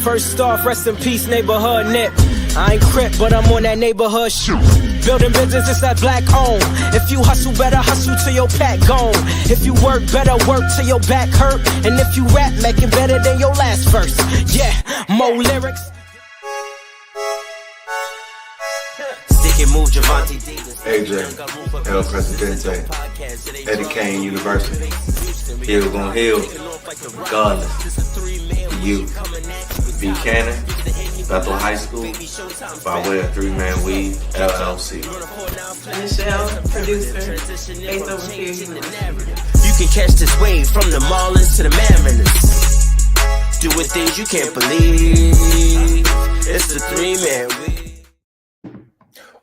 First off, rest in peace, neighborhood nip. I ain't crip, but I'm on that neighborhood shoot. Building business, that black owned. If you hustle, better hustle till your pack gone. If you work, better work till your back hurt. And if you rap, make it better than your last verse. Yeah, more lyrics. Stick and move, Javante AJ, El Presidente, Eddie Kane University. Heal gon' heal, regardless. You, Buchanan, Bethel High School, by way of 3-Man Weave, LLC. Michelle, producer, Faith Over Fear. You can catch this wave from the Marlins to the Mariners. Doing things you can't believe. It's the 3-Man Weave.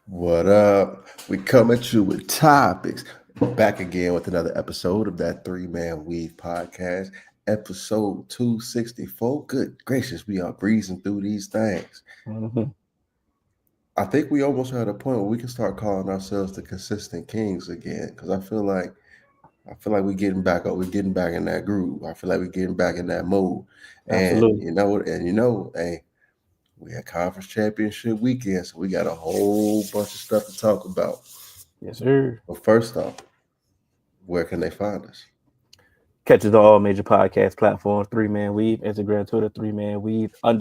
What up? We come at you with topics. Back again with another episode of that 3-Man Weave podcast. Episode 264. Good gracious, we are breezing through these things. Mm-hmm. I think we almost are at a point where we can start calling ourselves the consistent kings again. Because I feel like we're getting back up. We're getting back in that groove. I feel like we're getting back in that mode. Absolutely. Hey, we had conference championship weekend, so we got a whole bunch of stuff to talk about. Yes, sir. But first off, where can they find us? Catch us on all major podcast platforms, 3-Man Weave, Instagram, Twitter, 3-Man Weave _ You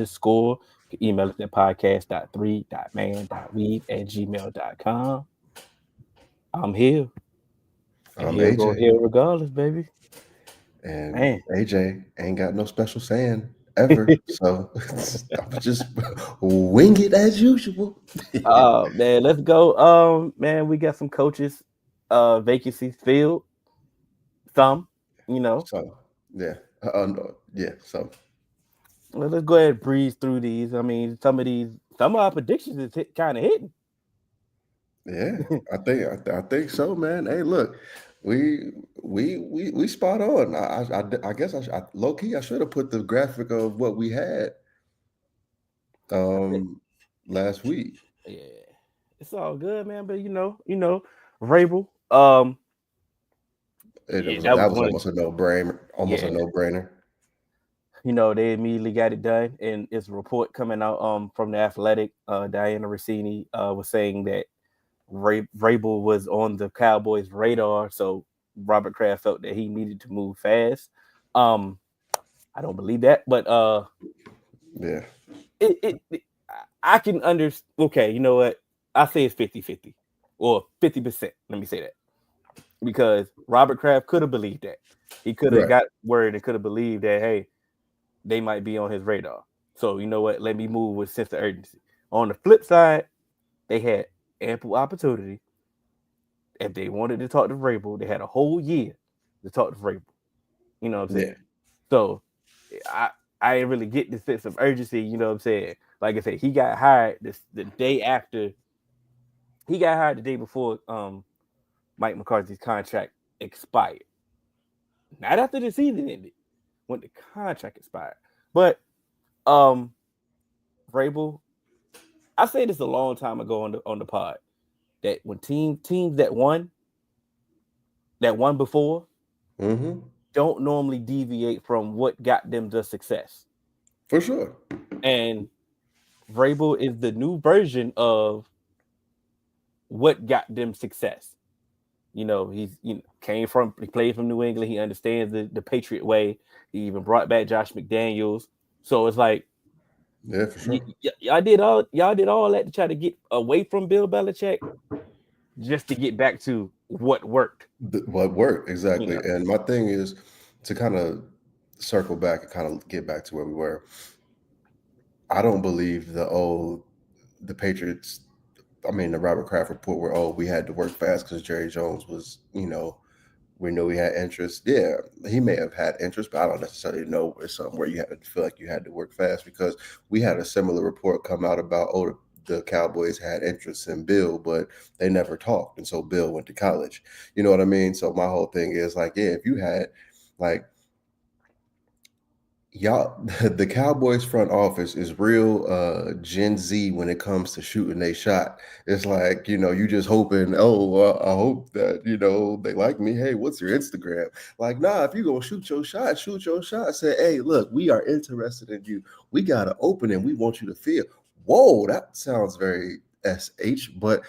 can email us at podcast.3.man.weave@gmail.com. I'm here. I'm here AJ. Here regardless, baby. And Man. AJ ain't got no special saying ever, so I'm just wing it as usual. Oh man, let's go. Man, we got some coaches vacancies filled. Some, So yeah. So well, let's go ahead and breeze through these. I mean, some of our predictions is kind of hitting. yeah, I think so, man. Hey, look, we spot on. I guess I low key I should have put the graphic of what we had last week. Yeah, it's all good, man. But Vrabel. That was almost a no-brainer. A no-brainer. They immediately got it done, and it's a report coming out from the Athletic. Diana Rossini was saying that Vrabel was on the Cowboys' radar, so Robert Kraft felt that he needed to move fast. I don't believe that, but yeah, I can understand. Okay, you know what? I say it's 50-50 or 50%. Let me say that. Because Robert Kraft could have believed that. He could have got word and could have believed that, hey, they might be on his radar. So, you know what? Let me move with sense of urgency. On the flip side, they had ample opportunity. If they wanted to talk to Vrabel, they had a whole year to talk to Vrabel. You know what I'm saying? Yeah. So, I didn't really get the sense of urgency. You know what I'm saying? Like I said, he got hired the day after. He got hired the day before Mike McCarthy's contract expired. Not after the season ended, when the contract expired. But Vrabel, I said this a long time ago on the pod, that when teams that won before don't normally deviate from what got them the success. For sure. And Vrabel is the new version of what got them success. He played from New England. He understands the Patriot way. He even brought back Josh McDaniels. So it's like, yeah, for sure. Y'all did all that to try to get away from Bill Belichick, just to get back to what worked. What worked, exactly. And my thing is to kind of circle back and kind of get back to where we were. I don't believe the Patriots. I mean, the Robert Kraft report where, we had to work fast because Jerry Jones was, we know he had interest. Yeah, he may have had interest, but I don't necessarily know it's something where you had to feel like you had to work fast, because we had a similar report come out about, the Cowboys had interest in Bill, but they never talked. And so Bill went to college. You know what I mean? So my whole thing is like, yeah, if you had y'all, the Cowboys front office is real Gen Z when it comes to shooting a shot. It's like, you just hoping, I hope that, they like me. Hey, what's your Instagram? Like, nah, if you gonna shoot your shot, shoot your shot. Say, hey, look, we are interested in you. We got an opening. We want you to feel. Whoa, that sounds very SH, but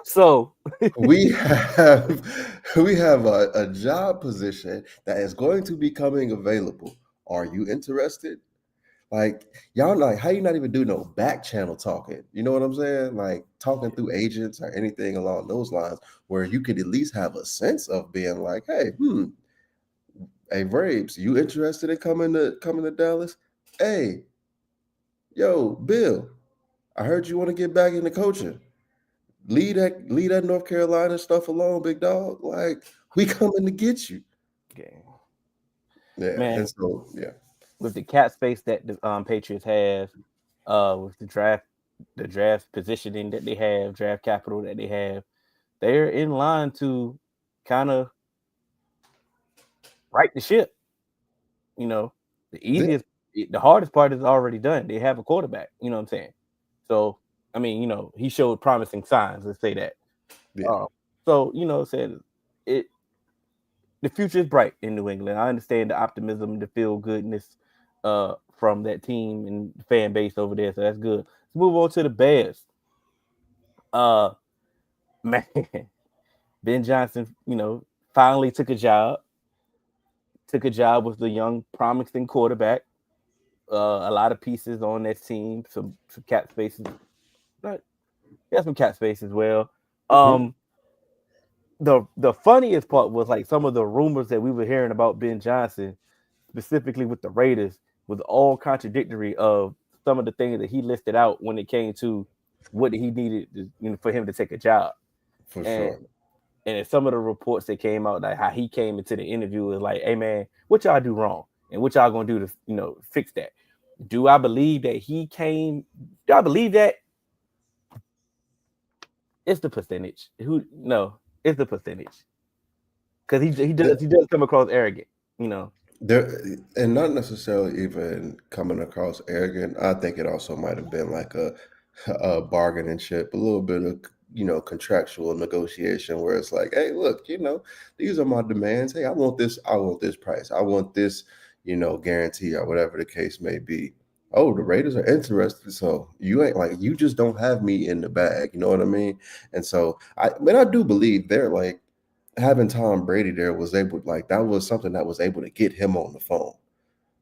So we have a job position that is going to be coming available. Are you interested? Like, y'all, like, how you not even do no back channel talking? You know what I'm saying? Like talking through agents or anything along those lines, where you could at least have a sense of being like, hey, Braves, you interested in coming to Dallas? Hey, yo, Bill, I heard you want to get back into coaching. Leave that North Carolina stuff alone, big dog. Like, we coming to get you. okay. Yeah, Man, and so yeah. with the cap space that the Patriots have, with the draft positioning that they have, draft capital that they have, they're in line to kind of right the ship. The hardest part is already done. They have a quarterback. You know what I'm saying? So, I mean, he showed promising signs. Let's say that. Yeah. So, saying the future is bright in New England. I understand the optimism, the feel goodness from that team and fan base over there. So that's good. Let's move on to the Bears. Man, Ben Johnson, finally took a job. Took a job with the young, promising quarterback. A lot of pieces on that team, some cap spaces. But yeah, some cap space as well. The funniest part was like some of the rumors that we were hearing about Ben Johnson, specifically with the Raiders, was all contradictory of some of the things that he listed out when it came to what he needed for him to take a job. For And sure. and some of the reports that came out, like how he came into the interview, was like, "Hey man, what y'all do wrong, and what y'all gonna do to fix that?" Do I believe that he came? Do I believe that? It's the percentage. It's the percentage. Because he does come across arrogant, There, and not necessarily even coming across arrogant. I think it also might have been like a bargaining chip, a little bit of contractual negotiation, where it's like, hey, look, these are my demands. Hey, I want this price. I want this, guarantee, or whatever the case may be. Oh, the Raiders are interested, so you just don't have me in the bag. You know what I mean? And so I do believe they're like, having Tom Brady there was able, like, that was something that was able to get him on the phone.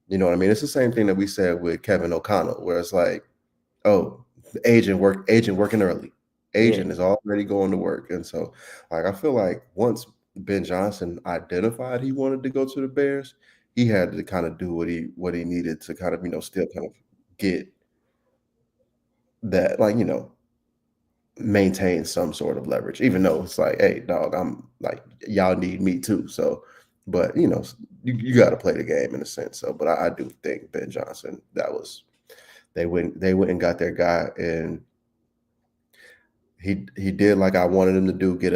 You know what I mean? It's the same thing that we said with Kevin O'Connell, where it's like, oh, the agent working early. Agent is already going to work. And so, like, I feel like once Ben Johnson identified he wanted to go to the Bears, he had to kind of do what he needed to kind of, still kind of get that, like, maintain some sort of leverage, even though it's like, hey, dog, I'm like, y'all need me too. So, but you got to play the game in a sense. So, but I do think Ben Johnson, they went and got their guy, and he did like I wanted him to do. Get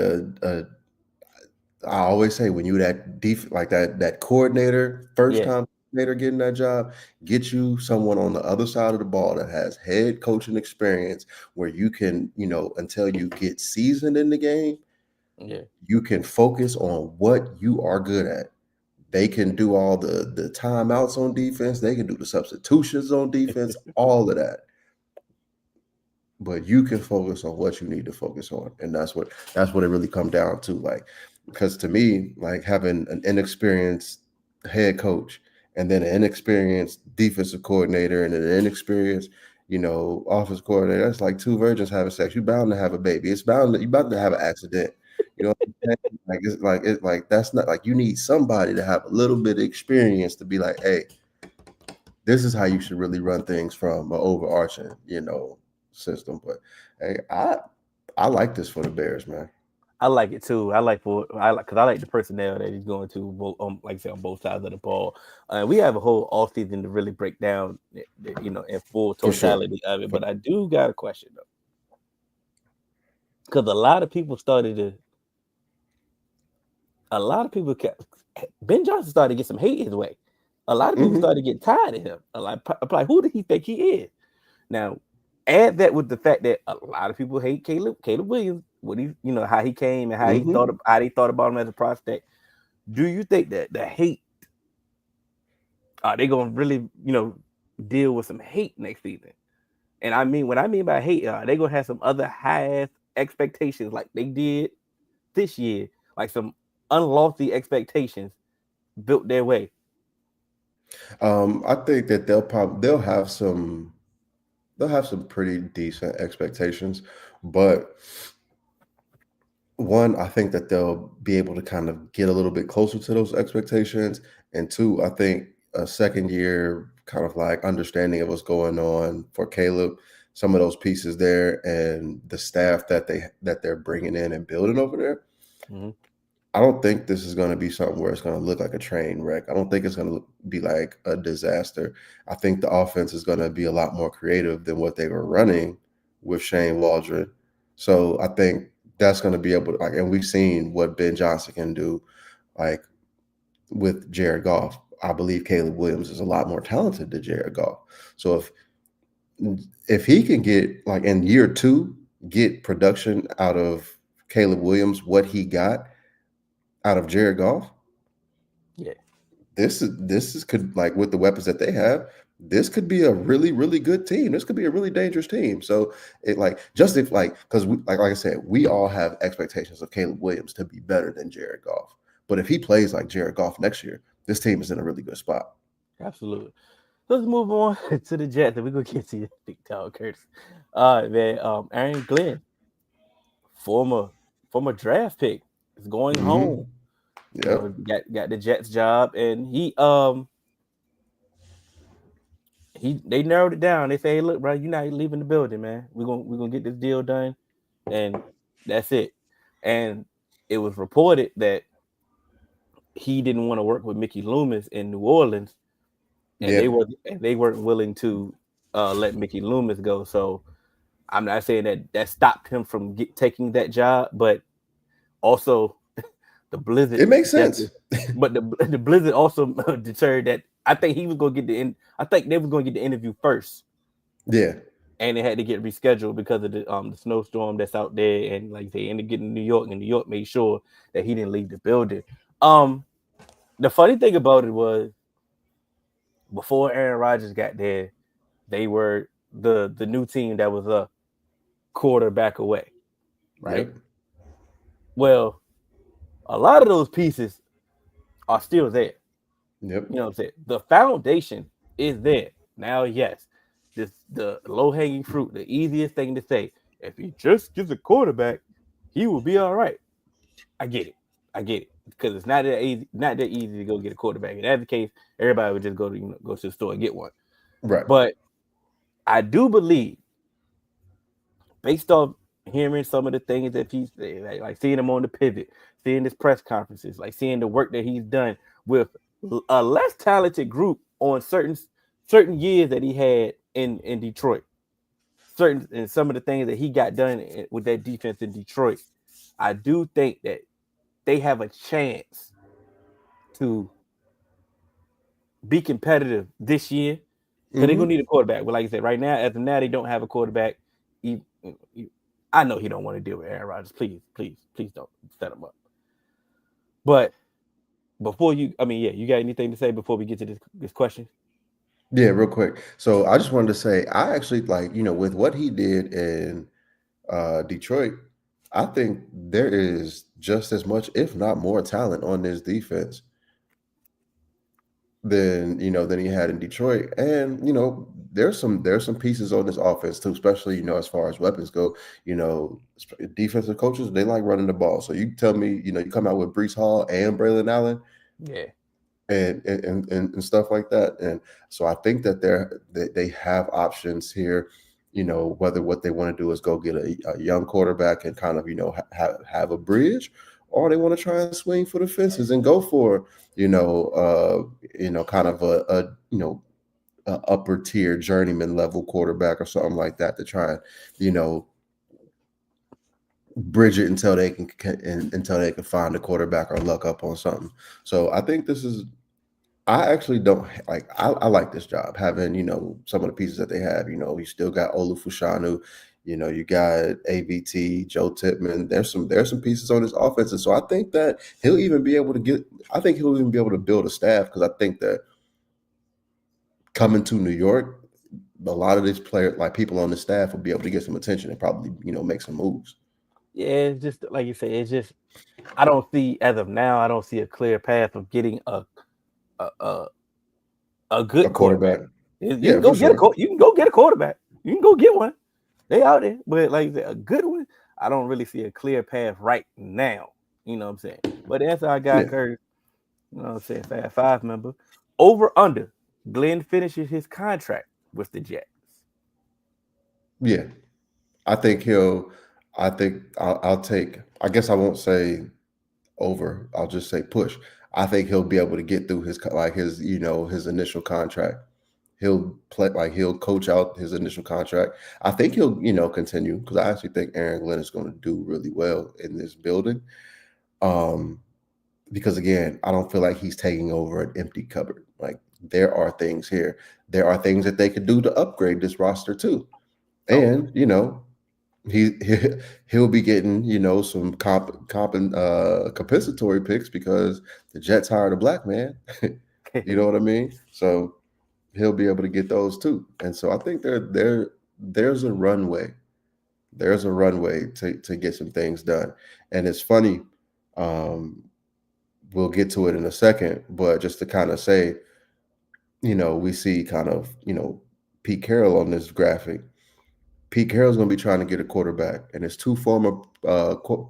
I always say, when you that coordinator, first time coordinator getting that job, get you someone on the other side of the ball that has head coaching experience, where you can, until you get seasoned in the game, you can focus on what you are good at. They can do all the timeouts on defense. They can do the substitutions on defense, all of that. But you can focus on what you need to focus on. And that's what it really comes down to. Like, because to me, like, having an inexperienced head coach and then an inexperienced defensive coordinator and an inexperienced, offense coordinator, that's like two virgins having sex. You're bound to have a baby. You're bound to have an accident. You know what I'm saying? It's like that's not, like, you need somebody to have a little bit of experience to be like, hey, this is how you should really run things from an overarching, system. But hey, I like this for the Bears, man. I like it too. I like the personnel that he's going to both, like I said, on both sides of the ball. We have a whole off season to really break down, in full totality of it. But I do got a question though, because a lot of people Ben Johnson started to get some hate his way. a lot of people started to get tired of him. Like, who did he think he is? Now, add that with the fact that a lot of people hate Caleb Williams. What he, how he came and how he how they thought about him as a prospect. Do you think that the hate, are they gonna really, deal with some hate next season? And I mean, what I mean by hate, they gonna have some other high-ass expectations like they did this year, like some unlofty expectations built their way. I think that they'll have some pretty decent expectations, but one, I think that they'll be able to kind of get a little bit closer to those expectations, and two, I think a second year kind of like understanding of what's going on for Caleb, some of those pieces there, and the staff that they're bringing in and building over there. Mm-hmm. I don't think this is going to be something where it's going to look like a train wreck. I don't think it's going to be like a disaster. I think the offense is going to be a lot more creative than what they were running with Shane Waldron. So I think that's going to be able to, and we've seen what Ben Johnson can do, like with Jared Goff. I believe Caleb Williams is a lot more talented than Jared Goff. So if he can get, like in year 2, get production out of Caleb Williams, what he got out of Jared Goff, yeah, this is could, like, with the weapons that they have, this could be a really, really good team. This could be a really dangerous team. So because like I said, we all have expectations of Caleb Williams to be better than Jared Goff. But if he plays like Jared Goff next year, this team is in a really good spot. Absolutely. Let's move on to the Jets, and we're gonna get to you, Big Dog Curtis. All right, man. Aaron Glenn, former draft pick, is going home. Yeah, got the Jets job, and they narrowed it down. They say, "Hey, look, bro, you're not leaving the building, man. We're gonna get this deal done, and that's it." And it was reported that he didn't want to work with Mickey Loomis in New Orleans, and they weren't willing to let Mickey Loomis go. So I'm not saying that stopped him from taking that job, but also the Blizzard. It makes sense. But the Blizzard also deterred that. I think he was going to get I think they was going to get the interview first. Yeah. And it had to get rescheduled because of the snowstorm that's out there, and like they ended up getting to New York, and New York made sure that he didn't leave the building. The funny thing about it was, before Aaron Rodgers got there, they were the new team that was a quarterback away, right? Yep. Well, a lot of those pieces are still there. Yep. You know what I'm saying? The foundation is there. Now, yes, the low-hanging fruit, the easiest thing to say, if he just gets a quarterback, he will be all right. I get it. Because it's not that easy to go get a quarterback. If that's the case, everybody would just go to the store and get one. Right. But I do believe, based off hearing some of the things that he's like seeing him on the pivot, seeing his press conferences, like seeing the work that he's done with a less talented group on certain years that he had in Detroit, and some of the things that he got done with that defense in Detroit, I do think that they have a chance to be competitive this year. Because they're going to need a quarterback. But like I said, right now, as of now, they don't have a quarterback. I know he don't want to deal with Aaron Rodgers. Please don't set him up. But before you got anything to say before we get to this question? Yeah, real quick. So I just wanted to say, I actually with what he did in Detroit, I think there is just as much, if not more, talent on this defense than he had in Detroit. And there's some pieces on this offense too, especially as far as weapons go. Defensive coaches, they like running the ball. So you tell me, you come out with Breece Hall and Braylon Allen, yeah, and stuff like that. And so I think that they have options here. Whether what they want to do is go get a young quarterback and kind of have a bridge, or they want to try and swing for the fences and go for kind of a upper tier journeyman level quarterback or something like that to try and bridge it until they can find a quarterback or luck up on something. So I think this is I actually don't like. I like this job having some of the pieces that they have. You still got Olufushanu. You got AVT, Joe Tippmann. There's some pieces on this offense, and so I think that he'll even be able to get. I think he'll even be able to build a staff because I think that coming to New York, a lot of these players, like people on the staff, will be able to get some attention and probably make some moves. Yeah, it's just like you say. It's just I don't see as of now. I don't see a clear path of getting a good quarterback. You can go get you can go get a quarterback. You can go get one. They out there, but like a good one, I don't really see a clear path right now. You know what I'm saying? But that's our guy, Curtis. You know what I'm saying? Fab Five member. Over under. Glenn finishes his contract with the Jets. Yeah, I think I'll take. I guess I won't say over. I'll just say push. I think he'll be able to get through his his initial contract. He'll coach out his initial contract. I think he'll continue because I actually think Aaron Glenn is going to do really well in this building. Because again, I don't feel like he's taking over an empty cupboard. Like there are things here. There are things that they could do to upgrade this roster too. And he'll be getting some compensatory picks because the Jets hired a black man. You know what I mean? So he'll be able to get those too. And so I think there's a runway. There's a runway to get some things done. And it's funny. We'll get to it in a second, but just to kind of say, we see kind of, Pete Carroll on this graphic. Pete Carroll's going to be trying to get a quarterback, and it's two former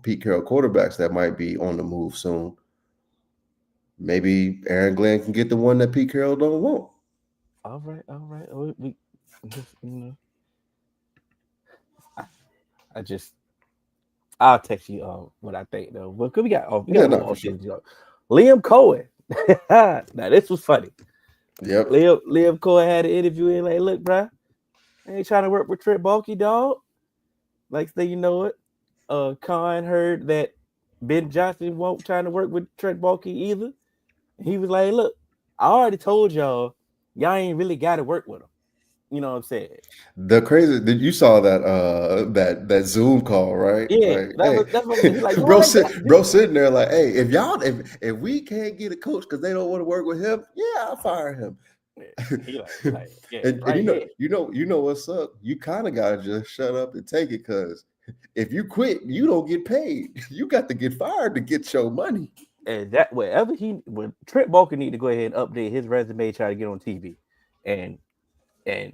Pete Carroll quarterbacks that might be on the move soon. Maybe Aaron Glenn can get the one that Pete Carroll don't want. All right. I'll text you what I think though. But we got Liam Cohen. Now this was funny. Yep. Liam Cohen had an interview and like, look, bro, I ain't trying to work with Trent Baalke, dog. Like, say you know it. Khan heard that Ben Johnson won't trying to work with Trent Baalke either. He was like, look, I already told y'all ain't really got to work with him. You know what I'm saying? The crazy, you saw that that Zoom call, right? Yeah, like, that's what he's like. bro sitting there like, hey, if we can't get a coach because they don't want to work with him, yeah, I'll fire him. And you know what's up? You kind of gotta just shut up and take it because if you quit, you don't get paid. You got to get fired to get your money. And that when Trent Baalke need to go ahead and update his resume, try to get on TV, and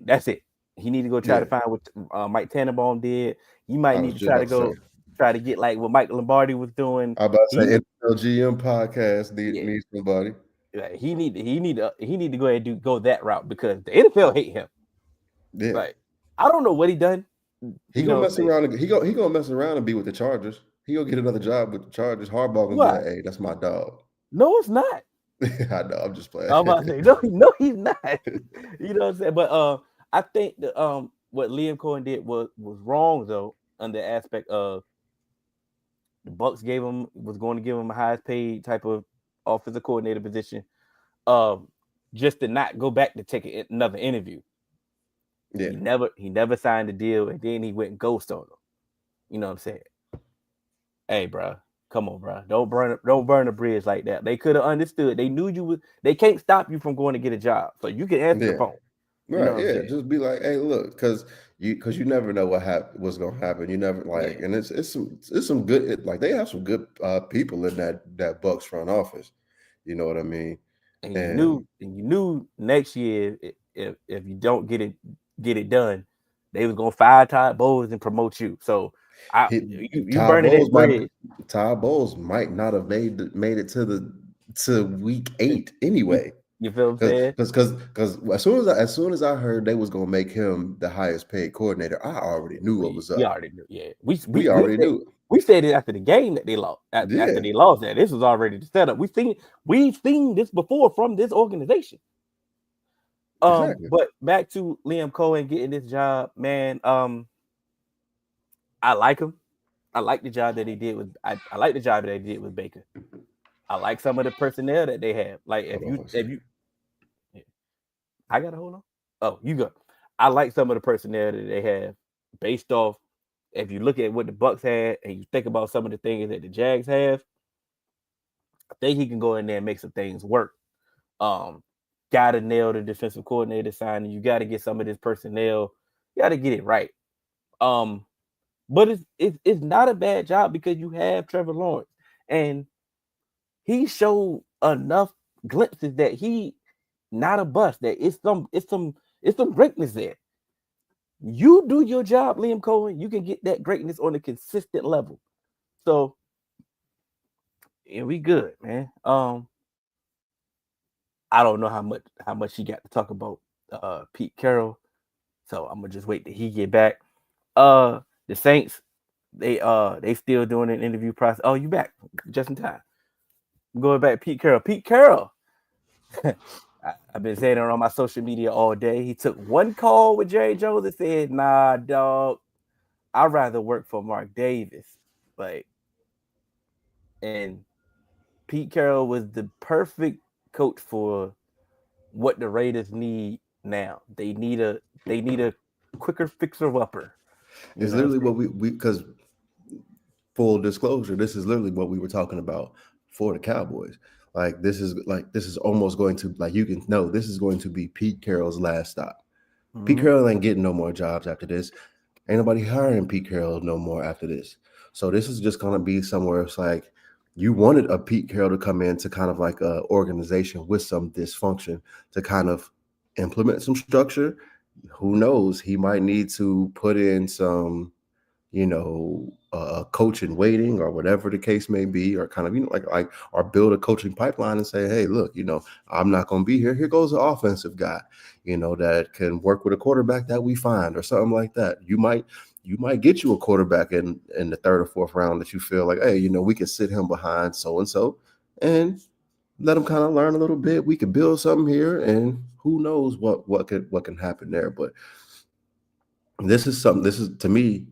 that's it. He need to go try to find what Mike Tannenbaum did. He might need to try to get like what Mike Lombardi was doing. I'm about to say NLGM podcast needs somebody. Like he need to go ahead and go that route because the NFL hate him. Yeah, like I don't know what he done. He gonna mess around. He gonna mess around and be with the Chargers. He gonna get another job with the Chargers. Harbaugh gonna be like, hey, that's my dog. No, it's not. I know. I'm just playing. I'm about to say no, he's not. You know what I'm saying? But I think that what Liam Cohen did was wrong though, on the aspect of the Bucs was going to give him a highest paid type of offensive coordinator position, just to not go back to take another interview. Yeah, he never signed a deal, and then he went and ghost on him. You know what I'm saying? Hey, bro, come on, bro. Don't burn a bridge like that. They could have understood. They knew you would. They can't stop you from going to get a job, so you can answer the phone. Right? Just be like, hey, look, because you never know what's gonna happen. You never and it's some good they have some good people in that Bucs front office. You know what I mean? And you knew next year if you don't get it done, they was gonna fire Todd Bowles and promote you. So you burning that bridge. Todd Bowles might not have made it to week 8 anyway. You feel what I'm saying? Because as soon as I heard they was gonna make him the highest paid coordinator, I already knew what was up. We already knew. Yeah, we already knew. We said it after the game that they lost. After they lost that, this was already the setup. We've seen this before from this organization. Exactly. But back to Liam Cohen getting this job, man. I like him. I like the job that he did with. I like the job that he did with Baker. I like some of the personnel that they have. Like if I gotta hold on. Oh, you go. I like some of the personnel that they have based off. If you look at what the Bucks had and you think about some of the things that the Jags have, I think he can go in there and make some things work. Got to nail the defensive coordinator signing. You got to get some of this personnel. You got to get it right. But it's not a bad job because you have Trevor Lawrence, and he showed enough glimpses that he not a bust. That it's some greatness there. You do your job, Liam Cohen. You can get that greatness on a consistent level. So, yeah, we good, man. I don't know how much he got to talk about Pete Carroll, so I'm gonna just wait till he get back. The Saints, they still doing an interview process. Oh, you back just in time. I'm going back, Pete Carroll. Pete Carroll. I've been saying it on my social media all day. He took one call with Jerry Jones and said, "Nah, dog, I'd rather work for Mark Davis." And Pete Carroll was the perfect coach for what the Raiders need now. They need a quicker fixer-upper. It's literally what we because full disclosure, this is literally what we were talking about for the Cowboys. This is almost going to, you can know this is going to be Pete Carroll's last stop. Mm-hmm. Pete Carroll ain't getting no more jobs after this. Ain't nobody hiring Pete Carroll no more after this. So this is just gonna be somewhere it's like you wanted a Pete Carroll to come in to kind of like an organization with some dysfunction to kind of implement some structure. Who knows? He might need to put in some, coach in waiting or whatever the case may be, or kind of, or build a coaching pipeline and say, hey, look, I'm not going to be here. Here goes an offensive guy, that can work with a quarterback that we find or something like that. You might get you a quarterback in the third or fourth round that you feel like, hey, we can sit him behind so-and-so and let him kind of learn a little bit. We could build something here, and who knows what can happen there. But this is to me,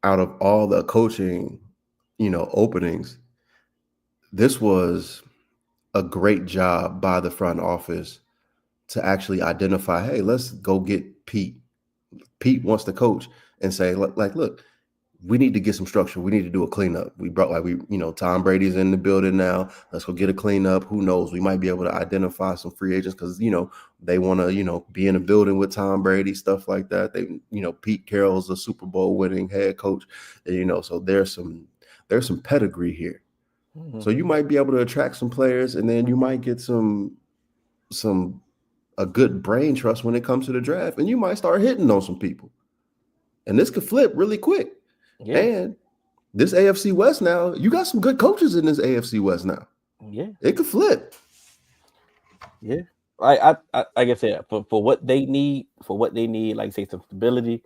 out of all the coaching, openings, this was a great job by the front office to actually identify, hey, let's go get Pete. Pete wants to coach and say, look, we need to get some structure. We need to do a cleanup. We brought Tom Brady's in the building now. Let's go get a cleanup. Who knows? We might be able to identify some free agents because, they want to, be in a building with Tom Brady, stuff like that. They, Pete Carroll's a Super Bowl winning head coach. And, so there's some pedigree here. Mm-hmm. So you might be able to attract some players, and then you might get a good brain trust when it comes to the draft, and you might start hitting on some people. And this could flip really quick. Yeah. And this AFC West now, you got some good coaches in this AFC West now. Yeah. It could flip. Yeah. I like I said, for what they need, like say some stability,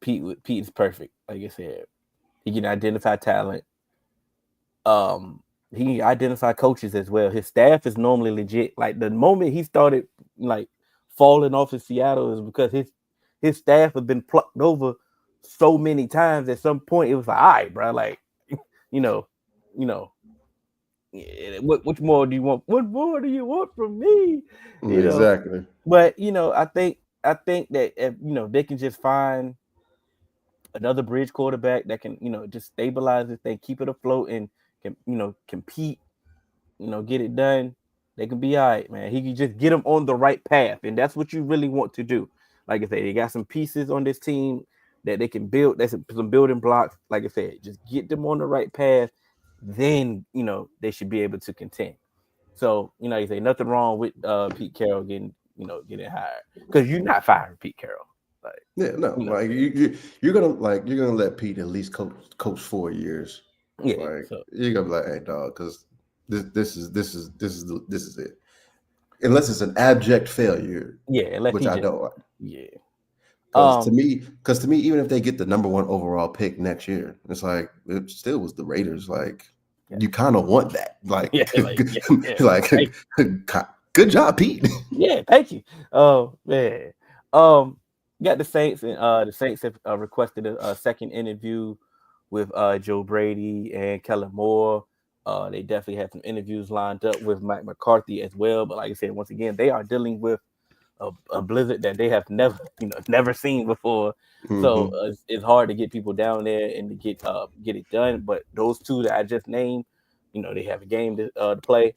Pete is perfect. Like I said, he can identify talent. He can identify coaches as well. His staff is normally legit. Like the moment he started falling off in Seattle is because his staff has been plucked over so many times. At some point, it was like, all right, bro, what more do you want? What more do you want from me? Exactly. But I think that if they can just find another bridge quarterback that can just stabilize this thing, keep it afloat, and can compete, get it done, they can be all right, man. He can just get them on the right path, and that's what you really want to do. Like I said, they got some pieces on this team that they can build. That's some building blocks. Like I said, just get them on the right path. Then they should be able to contend. So you say nothing wrong with Pete Carroll getting hired, because you're not firing Pete Carroll. You're gonna let Pete at least coach 4 years. Yeah, you're gonna be like, hey, dog, because this is it. Unless it's an abject failure, which I don't like. Yeah. Because to me, even if they get the number 1 overall pick next year, it's like it still was the Raiders. You kind of want that. Good job, Pete. Yeah, thank you. Oh man. Got the Saints, and the Saints have requested a second interview with Joe Brady and Kellen Moore. They definitely had some interviews lined up with Mike McCarthy as well. But like I said, once again, they are dealing with a blizzard that they have never seen before. So it's hard to get people down there and to get it done. But those two that I just named, they have a game to play.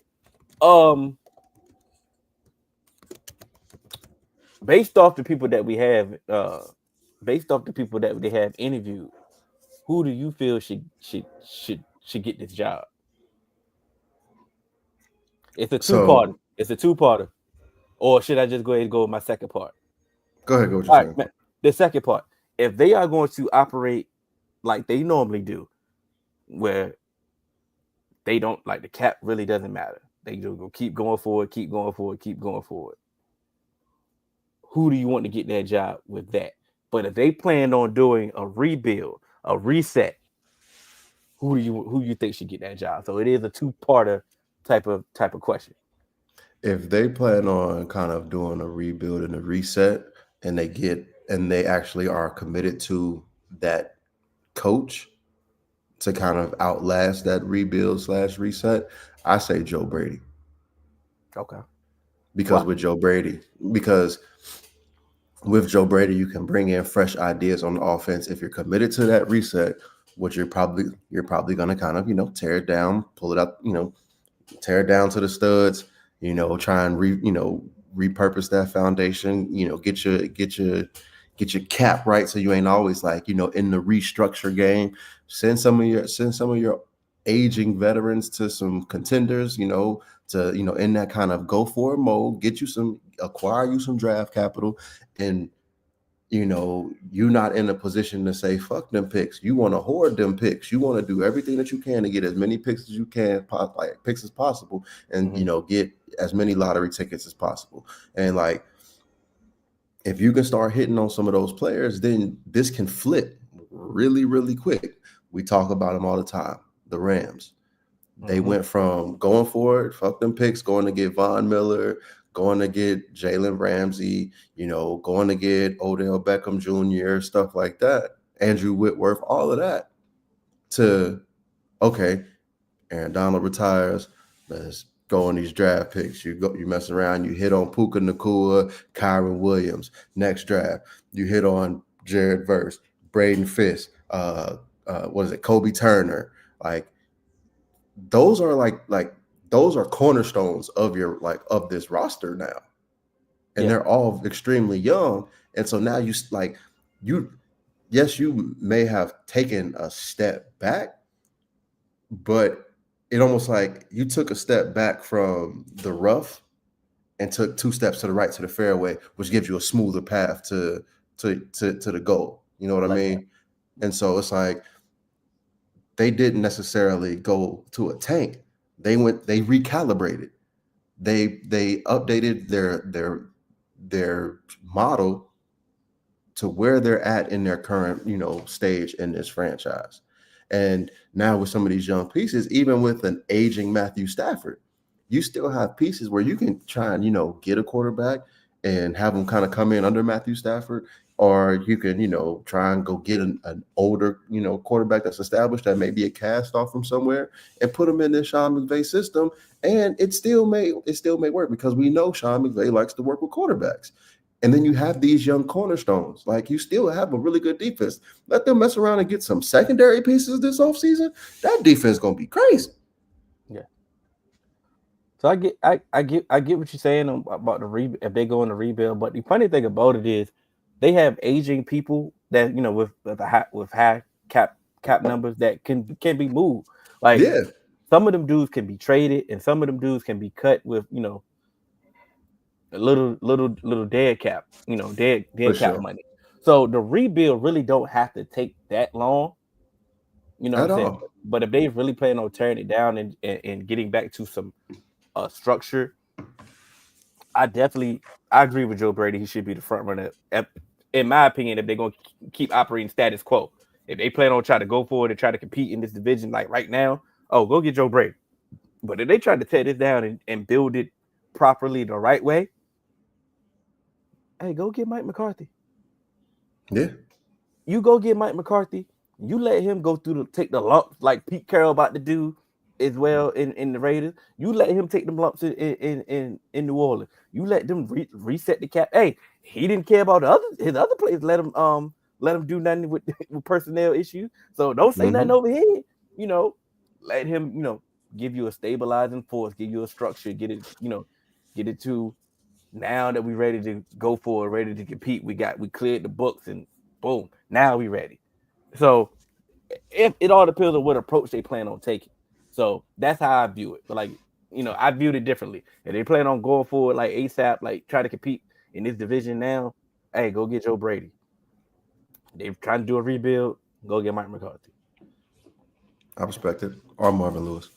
Based off the people that we have, based off the people that they have interviewed, who do you feel should get this job? It's a two-parter. It's a two-parter. Or should I just go ahead and go with my second part? Go ahead, go with your second part. The second part. If they are going to operate like they normally do, where they don't, like, the cap really doesn't matter. They just go keep going forward, keep going forward, keep going forward. Who do you want to get that job with that? But if they plan on doing a rebuild, a reset, who you think should get that job? So it is a two-parter type of question. If they plan on kind of doing a rebuild and a reset, and they actually are committed to that coach to kind of outlast that rebuild / reset, I say Joe Brady. Okay. Because with Joe Brady, you can bring in fresh ideas on the offense. If you're committed to that reset, which you're probably going to kind of, tear it down, pull it up, tear it down to the studs, try and repurpose that foundation, get your cap right, so you ain't always like, in the restructure game. Send some of your aging veterans to some contenders, to in that kind of go for it mode, acquire you some draft capital, and you're not in a position to say fuck them picks. You want to hoard them picks. You want to do everything that you can to get as many picks as you can, picks as possible, and get as many lottery tickets as possible. And like, if you can start hitting on some of those players, then this can flip really, really quick. We talk about them all the time. The Rams, they went from going for it, fuck them picks, going to get Von Miller, going to get Jalen Ramsey, going to get Odell Beckham Jr., stuff like that, Andrew Whitworth, all of that, to, okay, Aaron Donald retires, let's go on these draft picks. You mess around, you hit on Puka Nacua, Kyron Williams. Next draft, you hit on Jared Verse, Braden Fisk, Kobe Turner. Like, those are those are cornerstones of of this roster now. And they're all extremely young. And so now you may have taken a step back, but it almost like you took a step back from the rough and took 2 steps to the right to the fairway, which gives you a smoother path to the goal. You know what I mean? And so it's like, they didn't necessarily go to a tank. They recalibrated. They updated their model to where they're at in their current, stage in this franchise. And now with some of these young pieces, even with an aging Matthew Stafford, you still have pieces where you can try and, get a quarterback and have them kind of come in under Matthew Stafford. Or you can, try and go get an older, quarterback that's established that may be a cast off from somewhere and put them in this Sean McVay system. And it still may work, because we know Sean McVay likes to work with quarterbacks. And then you have these young cornerstones. Like, you still have a really good defense. Let them mess around and get some secondary pieces this offseason. That defense is going to be crazy. Yeah. So I get what you're saying about if they go in the rebuild. But the funny thing about it is, they have aging people that with high cap numbers that can be moved. Like, some of them dudes can be traded, and some of them dudes can be cut with a little dead cap, dead cap money. So the rebuild really don't have to take that long. You know what I'm saying? But if they really plan on tearing it down and getting back to some structure, I agree with Joe Brady. He should be the front runner. In my opinion, if they're going to keep operating status quo, if they plan on trying to go forward and try to compete in this division like right now, go get Joe Brady. But if they try to tear this down and build it properly the right way, hey, go get Mike McCarthy. Yeah. You go get Mike McCarthy. You let him go take the lumps like Pete Carroll about to do as well in the Raiders. You let him take them lumps in New Orleans. You let them reset the cap. Hey, he didn't care about his other players. Let him do nothing with personnel issues. So don't say nothing over here. You know, let him, you know, give you a stabilizing force, give you a structure, get it to now that we're ready to go for it, ready to compete. We cleared the books and boom, now we ready. So it all depends on what approach they plan on taking. So that's how I view it. But like, you know, I viewed it differently. If they plan on going forward like ASAP, like try to compete in this division now, hey, go get Joe Brady. They're trying to do a rebuild, go get Mike McCarthy. I respect it. Or Marvin Lewis.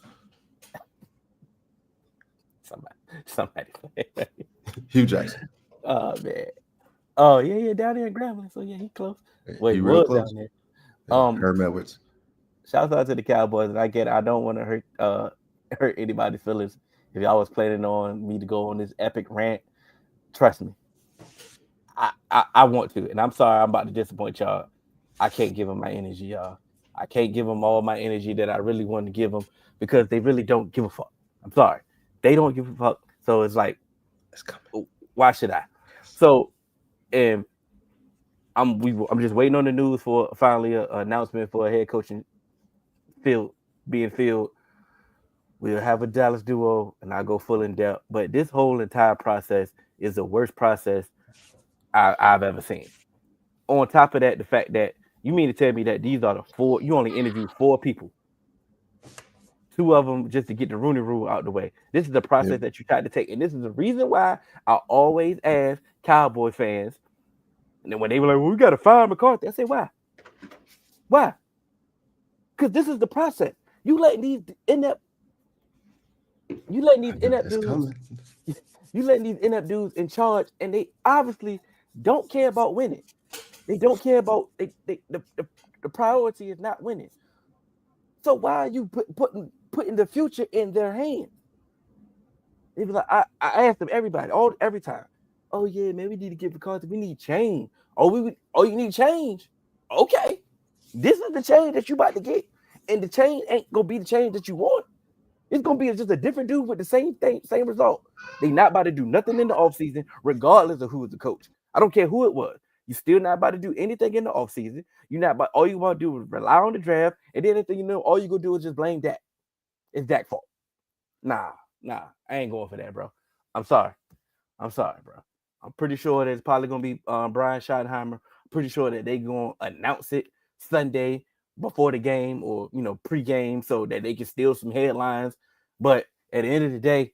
Somebody. Hugh Jackson. Oh man. Oh yeah, down there in Grambling. So yeah, he close. Wait, he was close. Down there. Herm Edwards. Shout out to the Cowboys. And I don't want to hurt anybody's feelings. If y'all was planning on me to go on this epic rant, trust me, I want to. And I'm sorry I'm about to disappoint y'all. I can't give them my energy, y'all. I can't give them all my energy that I really want to give them because they really don't give a fuck. I'm sorry. They don't give a fuck. So it's like, why should I? So, and I'm just waiting on the news for finally an announcement for a head coaching being filled. We'll have a Dallas duo, and I'll go full in depth. But this whole entire process is the worst process I've ever seen. On top of that, the fact that you mean to tell me that these are the 4, you only interviewed 4 people. 2 of them just to get the Rooney Rule out the way. This is the process that you tried to take. And this is the reason why I always ask Cowboy fans, and then when they were like, well, we got to fire McCarthy, I say, why? Why? Because this is the process. You letting these inept dudes in charge, and they obviously don't care about winning. They don't care about the priority is not winning. So why are you putting the future in their hands? It was like I asked them every time. Oh yeah, man, we need to get McCarthy. We need change. You need change. Okay, this is the change that you about to get, and the change ain't gonna be the change that you want. It's gonna be just a different dude with the same thing, same result. They not about to do nothing in the offseason, regardless of who is the coach. I don't care who it was. You still not about to do anything in the offseason. You're not about all you want to do is rely on the draft, and then you know, all you gonna do is just blame Dak. It's Dak's fault. Nah, I ain't going for that, bro. I'm sorry, bro. I'm pretty sure that it's probably gonna be Brian Schottenheimer. I'm pretty sure that they gonna announce it Sunday before the game, or you know, pre-game, so that they can steal some headlines. But at the end of the day,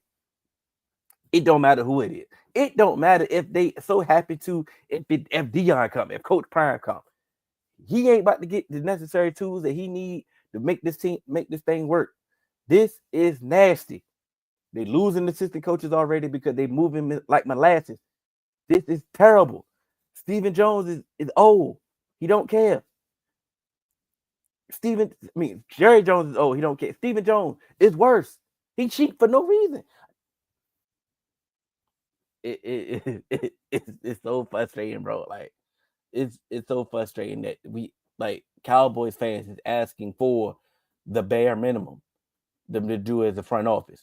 it don't matter who it is. It don't matter if they so happy to if Deion come, if Coach Prime come. He ain't about to get the necessary tools that he need to make this thing work. This is nasty. They losing assistant coaches already because they moving like molasses. This is terrible. Stephen Jones is old. He don't care. Jerry Jones is old. He don't care. Stephen Jones is worse. He cheat for no reason. It's so frustrating, bro. Like it's so frustrating that we like Cowboys fans is asking for the bare minimum them to do as a front office.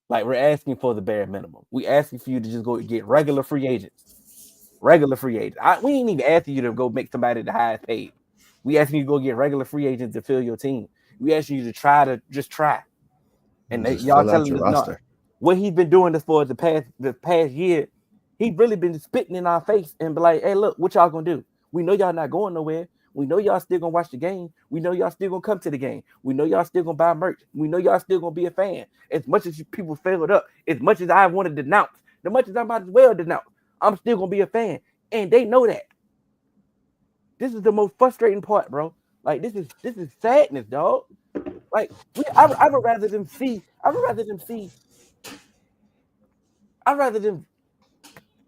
Like we're asking for the bare minimum. We asking for you to just go get regular free agents. We ain't even asking you to go make somebody the highest paid. We asking you to go get regular free agents to fill your team. We asking you to try. And y'all telling us not. What he's been doing this for the past year, he's really been spitting in our face and be like, hey, look, what y'all gonna do? We know y'all not going nowhere. We know y'all still gonna watch the game. We know y'all still gonna come to the game. We know y'all still gonna buy merch. We know y'all still gonna be a fan. As much as people failed up, as much as I want to denounce, as much as I might as well denounce, I'm still gonna be a fan. And they know that. This is the most frustrating part, bro. Like this is sadness, dog. Like I would rather them see.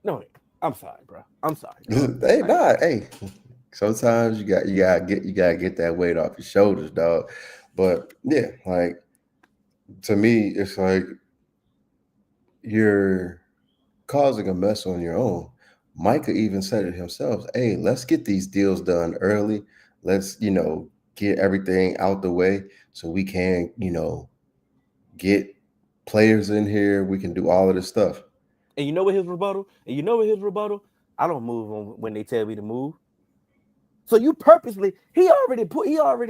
No, I'm sorry, bro. I'm sorry. Hey. Sometimes you gotta get that weight off your shoulders, dog. But yeah, like to me, it's like you're causing a mess on your own. Micah even said it himself. Hey, let's get these deals done early. Let's, get everything out the way so we can, get players in here. We can do all of this stuff. And you know what his rebuttal? I don't move on when they tell me to move. So you purposely, he already put it out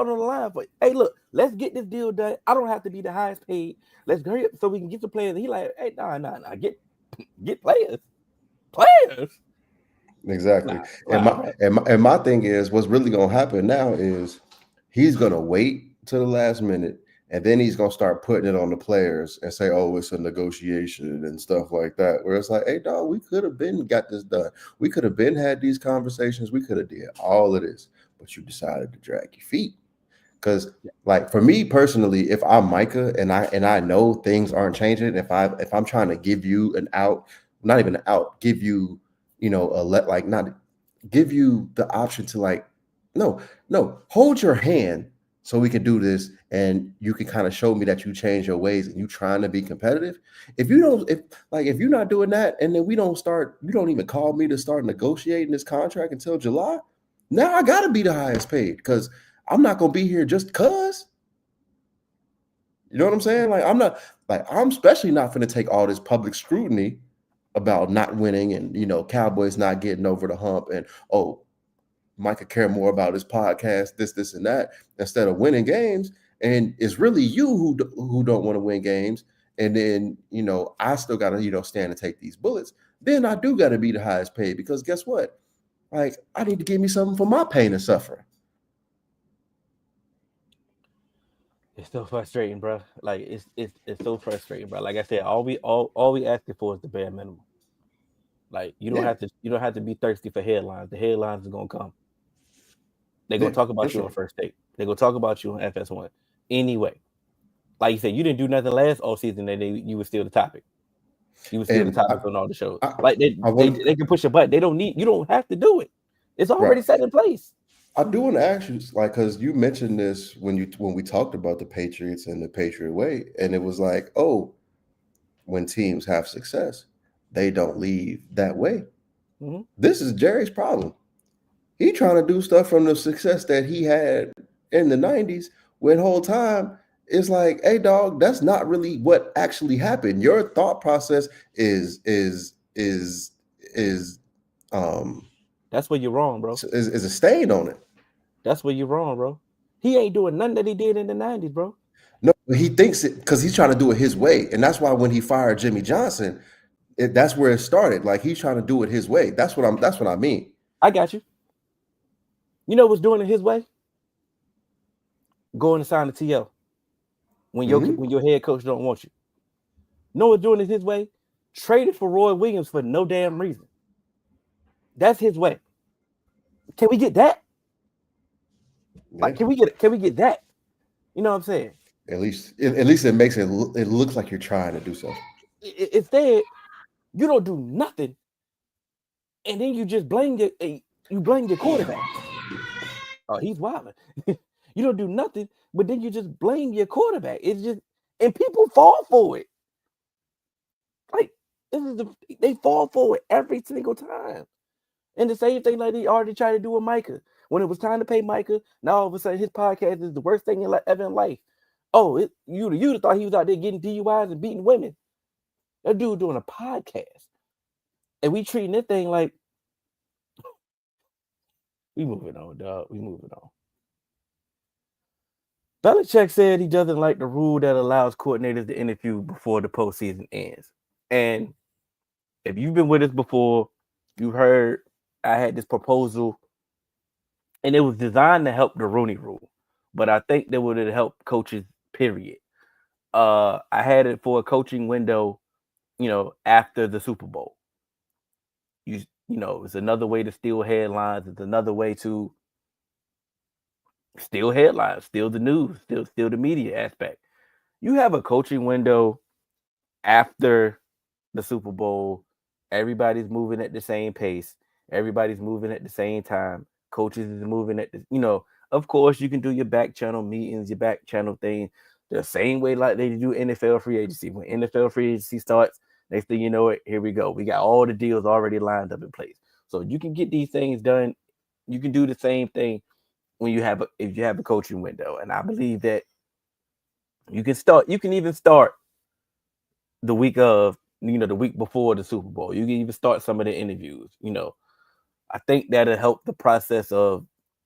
on the line for, hey, look, let's get this deal done. I don't have to be the highest paid. Let's hurry up so we can get the players. And he like, hey, nah, get players. Exactly. And my thing is, what's really gonna happen now is he's gonna wait till the last minute, and then he's gonna start putting it on the players and say, "Oh, it's a negotiation and stuff like that." Where it's like, "Hey, dog, we could have been got this done. We could have been had these conversations. We could have did all of this, but you decided to drag your feet." Because, like, for me personally, if I'm Micah and I know things aren't changing, if I'm trying to give you an out, not even an out, give you, not give you the option to, like, no, hold your hand so we can do this, and you can kind of show me that you change your ways and you trying to be competitive. If you're not doing that, and then you don't even call me to start negotiating this contract until July. Now I gotta be the highest paid because I'm not gonna be here just cause. You know what I'm saying? Like, I'm especially not gonna take all this public scrutiny about not winning and Cowboys not getting over the hump and Mike could care more about his podcast, this and that, instead of winning games. And it's really you who don't want to win games. And then, I still got to, stand and take these bullets. Then I do got to be the highest paid because guess what? Like, I need to give me something for my pain and suffering. It's so frustrating, bro. Like, it's so frustrating, bro. Like I said, all we asking for is the bare minimum. Like, you don't have to be thirsty for headlines. The headlines are gonna come. They're going to talk about you on First Take. They're going to talk about you on FS1. Anyway, like you said, you didn't do nothing last all season, and you were still the topic. You were still the topic on all the shows. They can push a button. You don't have to do it. It's already set in place. I do want to ask you, like, because you mentioned this when we talked about the Patriots and the Patriot way, and it was like, when teams have success, they don't leave that way. Mm-hmm. This is Jerry's problem. He trying to do stuff from the success that he had in the 90s, when the whole time it's like, hey, dog, that's not really what actually happened. Your thought process is that's where you're wrong, bro. Is a stain on it. That's where you're wrong, bro. He ain't doing nothing that he did in the 90s, bro. No, he thinks it because he's trying to do it his way. And that's why when he fired Jimmy Johnson, that's where it started. Like, he's trying to do it his way. That's what I mean. I got you. You know what's doing it his way? Going to sign the TL when your head coach don't want you. Know what's doing it his way? Traded for Roy Williams for no damn reason. That's his way. Can we get that? Yeah. Like, can we get that? You know what I'm saying? At least it makes it looks like you're trying to do something. Instead, you don't do nothing, and then you just blame your quarterback. Oh, he's wilding. You don't do nothing, but then you just blame your quarterback. It's just, and people fall for it. Like, they fall for it every single time. And the same thing like they already tried to do with Micah. When it was time to pay Micah, now all of a sudden his podcast is the worst thing ever in life. Oh, you'd thought he was out there getting DUIs and beating women. That dude doing a podcast. And we treating that thing like, we moving on, dog. We moving on. Belichick said he doesn't like the rule that allows coordinators to interview before the postseason ends. And if you've been with us before, you heard I had this proposal, and it was designed to help the Rooney Rule, but I think that would have helped coaches, period. I had it for a coaching window, after the Super Bowl. It's another way to steal headlines. It's another way to steal headlines, steal the news, steal the media aspect. You have a coaching window after the Super Bowl. Everybody's moving at the same pace. Everybody's moving at the same time. Coaches is moving at of course, you can do your back channel meetings, your back channel thing, the same way like they do NFL free agency. When NFL free agency starts, next thing you know it, here we go. We got all the deals already lined up in place. So you can get these things done. You can do the same thing when if you have a coaching window. And I believe that You can even start the week of, the week before the Super Bowl. You can even start some of the interviews. I think that'll help the process of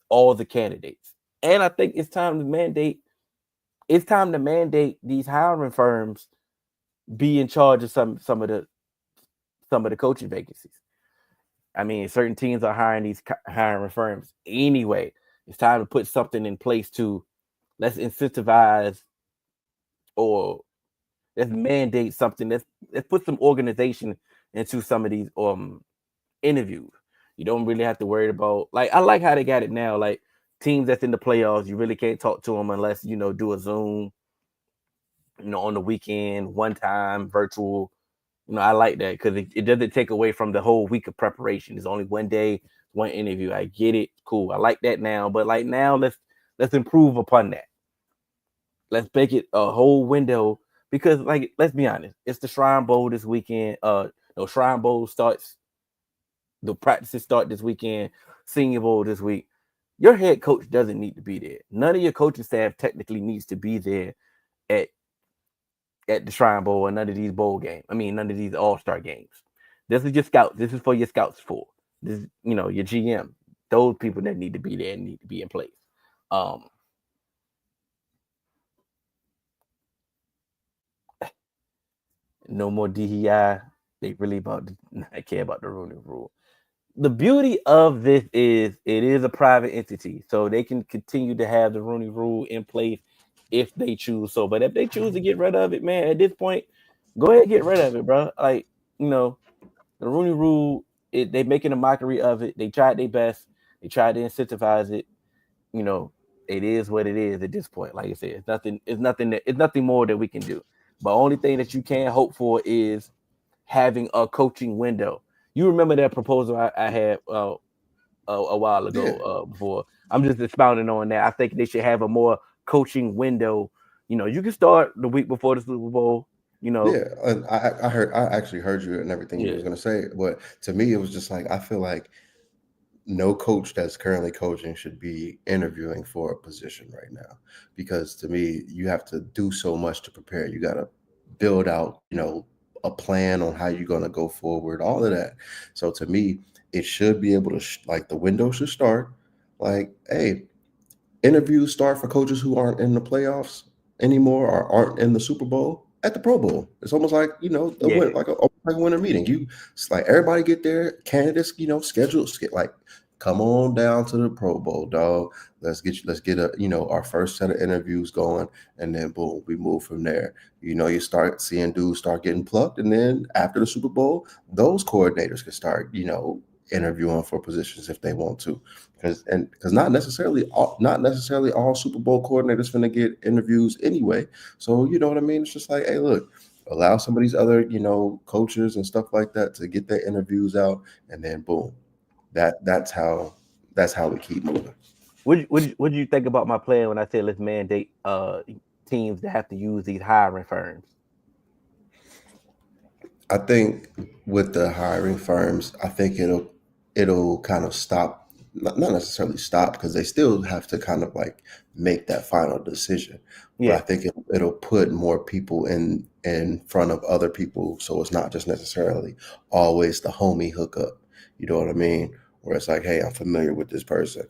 all the candidates. And I think it's time to mandate these hiring firms be in charge of some of the coaching vacancies. I mean, certain teams are hiring these hiring firms anyway. It's time to put something in place to let's incentivize or let's mandate something. Let's put some organization into some of these interviews. You don't really have to worry about, like, I like how they got it now. Like, teams that's in the playoffs, you really can't talk to them unless do a Zoom, on the weekend, one time, virtual. I like that because it doesn't take away from the whole week of preparation. It's only one day, one interview. I get it, cool. I like that now, but like now, let's improve upon that. Let's make it a whole window because, like, let's be honest, it's the Shrine Bowl this weekend. Shrine Bowl starts. The practices start this weekend. Senior Bowl this week. Your head coach doesn't need to be there. None of your coaching staff technically needs to be there at the Shrine Bowl or none of these bowl games. I mean, none of these all-star games. This is your scouts. This is for your scouts for. This is, your GM. Those people that need to be there need to be in place. No more DEI. They really not care about the Rooney Rule. The beauty of this is it is a private entity, so they can continue to have the Rooney Rule in place if they choose so. But if they choose to get rid of it, man, at this point, go ahead and get rid of it, bro. Like, the Rooney Rule, they making a mockery of it. They tried their best. They tried to incentivize it. It is what it is at this point. Like I said, it's nothing more that we can do. But only thing that you can hope for is having a coaching window. You remember that proposal I had a while ago before. I'm just expounding on that. I think they should have a more coaching window. You can start the week before the Super Bowl. Yeah, and I actually heard you and everything you was going to say, but to me it was just like I feel like no coach that's currently coaching should be interviewing for a position right now, because to me you have to do so much to prepare. You got to build out, a plan on how you're going to go forward, all of that. So to me, it should be able to like the window should start like, hey, interviews start for coaches who aren't in the playoffs anymore or aren't in the Super Bowl at the Pro Bowl. It's almost like, like a winter meeting. It's like everybody get there, candidates, schedule, like come on down to the Pro Bowl, dog. Let's get our first set of interviews going, and then boom, we move from there. You start seeing dudes start getting plucked, and then after the Super Bowl, those coordinators can start, interviewing for positions if they want to, because not necessarily all Super Bowl coordinators finna get interviews anyway. So you know what I mean? It's just like, hey, look, allow some of these other coaches and stuff like that to get their interviews out, and then boom, that's how we keep moving. What do you think about my plan when I said let's mandate teams that have to use these hiring firms? I think with the hiring firms, I think it'll kind of stop, not necessarily stop, because they still have to kind of like make that final decision. Yeah. But I think it'll put more people in front of other people, so it's not just necessarily always the homie hookup. You know what I mean? Where it's like, hey, I'm familiar with this person.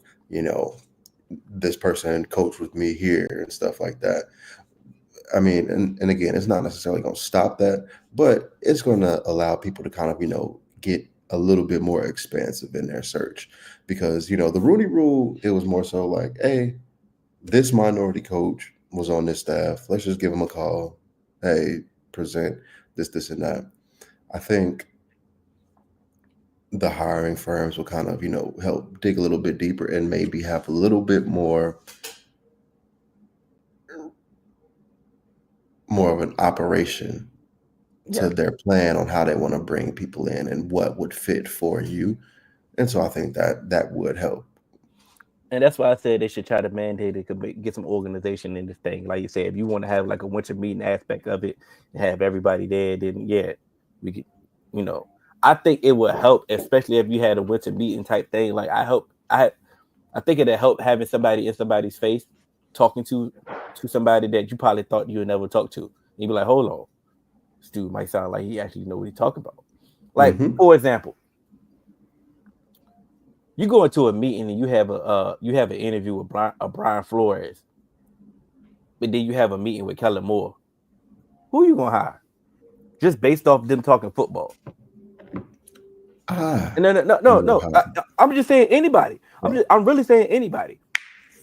This person coached with me here and stuff like that. I mean, and again, it's not necessarily going to stop that, but it's going to allow people to kind of, get a little bit more expansive in their search, because, the Rooney Rule, it was more so like, hey, this minority coach was on this staff. Let's just give him a call. Hey, present this and that. I think the hiring firms will kind of, help dig a little bit deeper and maybe have a little bit more of an operation to their plan on how they want to bring people in and what would fit for you. And so I think that would help. And that's why I said they should try to mandate it, get some organization in this thing. Like you said, if you want to have like a winter meeting aspect of it and have everybody there, then we could, I think it would help, especially if you had a winter meeting type thing. Like I think it'd help having somebody in somebody's face talking to somebody that you probably thought you would never talk to. And you'd be like, hold on, this dude might sound like he actually know what he's talking about. Like, for example, you go into a meeting and you have an interview with Brian Flores, but then you have a meeting with Kellen Moore. Who are you gonna hire? Just based off them talking football. No. I'm just saying anybody. I'm really saying anybody,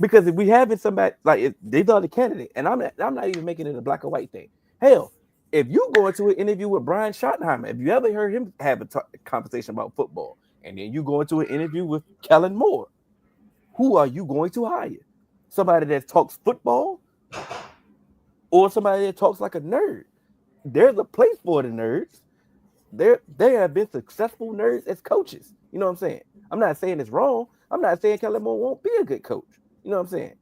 because if we having somebody like, if these are the candidate, and I'm not even making it a black or white thing. Hell, if you go into an interview with Brian Schottenheimer, if you ever heard him have a conversation about football, and then you go into an interview with Kellen Moore, who are you going to hire? Somebody that talks football, or somebody that talks like a nerd? There's a place for the nerds. They have been successful nerds as coaches. You know what I'm saying? I'm not saying it's wrong. I'm not saying Kellen Moore won't be a good coach. You know what I'm saying?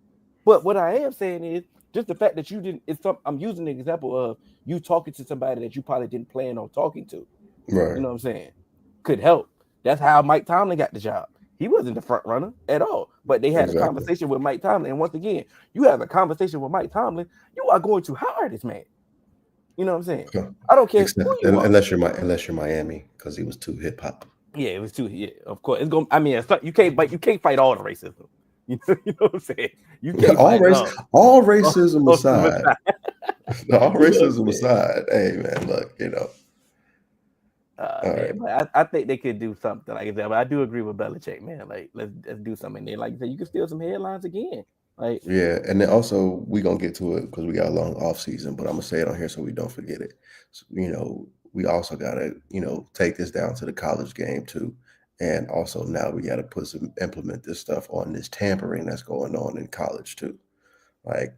But what I am saying is just the fact that you didn't. I'm using the example of you talking to somebody that you probably didn't plan on talking to. Right. You know what I'm saying? Could help. That's how Mike Tomlin got the job. He wasn't the front runner at all, but they had a conversation with Mike Tomlin. And once again, you have a conversation with Mike Tomlin, you are going to hire this man. You know what I'm saying? I don't care unless you're Miami, because he was too hip hop. Yeah, it was too. Yeah, of course. It's going. I mean, you can't fight all the racism. You know what I'm saying? You can't all racism aside. All racism aside. Hey man, look, you know. Right. But I think they could do something like that. But I do agree with Belichick, man. Like, let's do something there. Like you said, you can steal some headlines again. Like, yeah, and then also we're gonna get to it because we got a long off season, but I'm gonna say it on here so we don't forget it. So, you know, we also gotta, you know, take this down to the college game too. And also now we gotta implement this stuff on this tampering that's going on in college too. Like,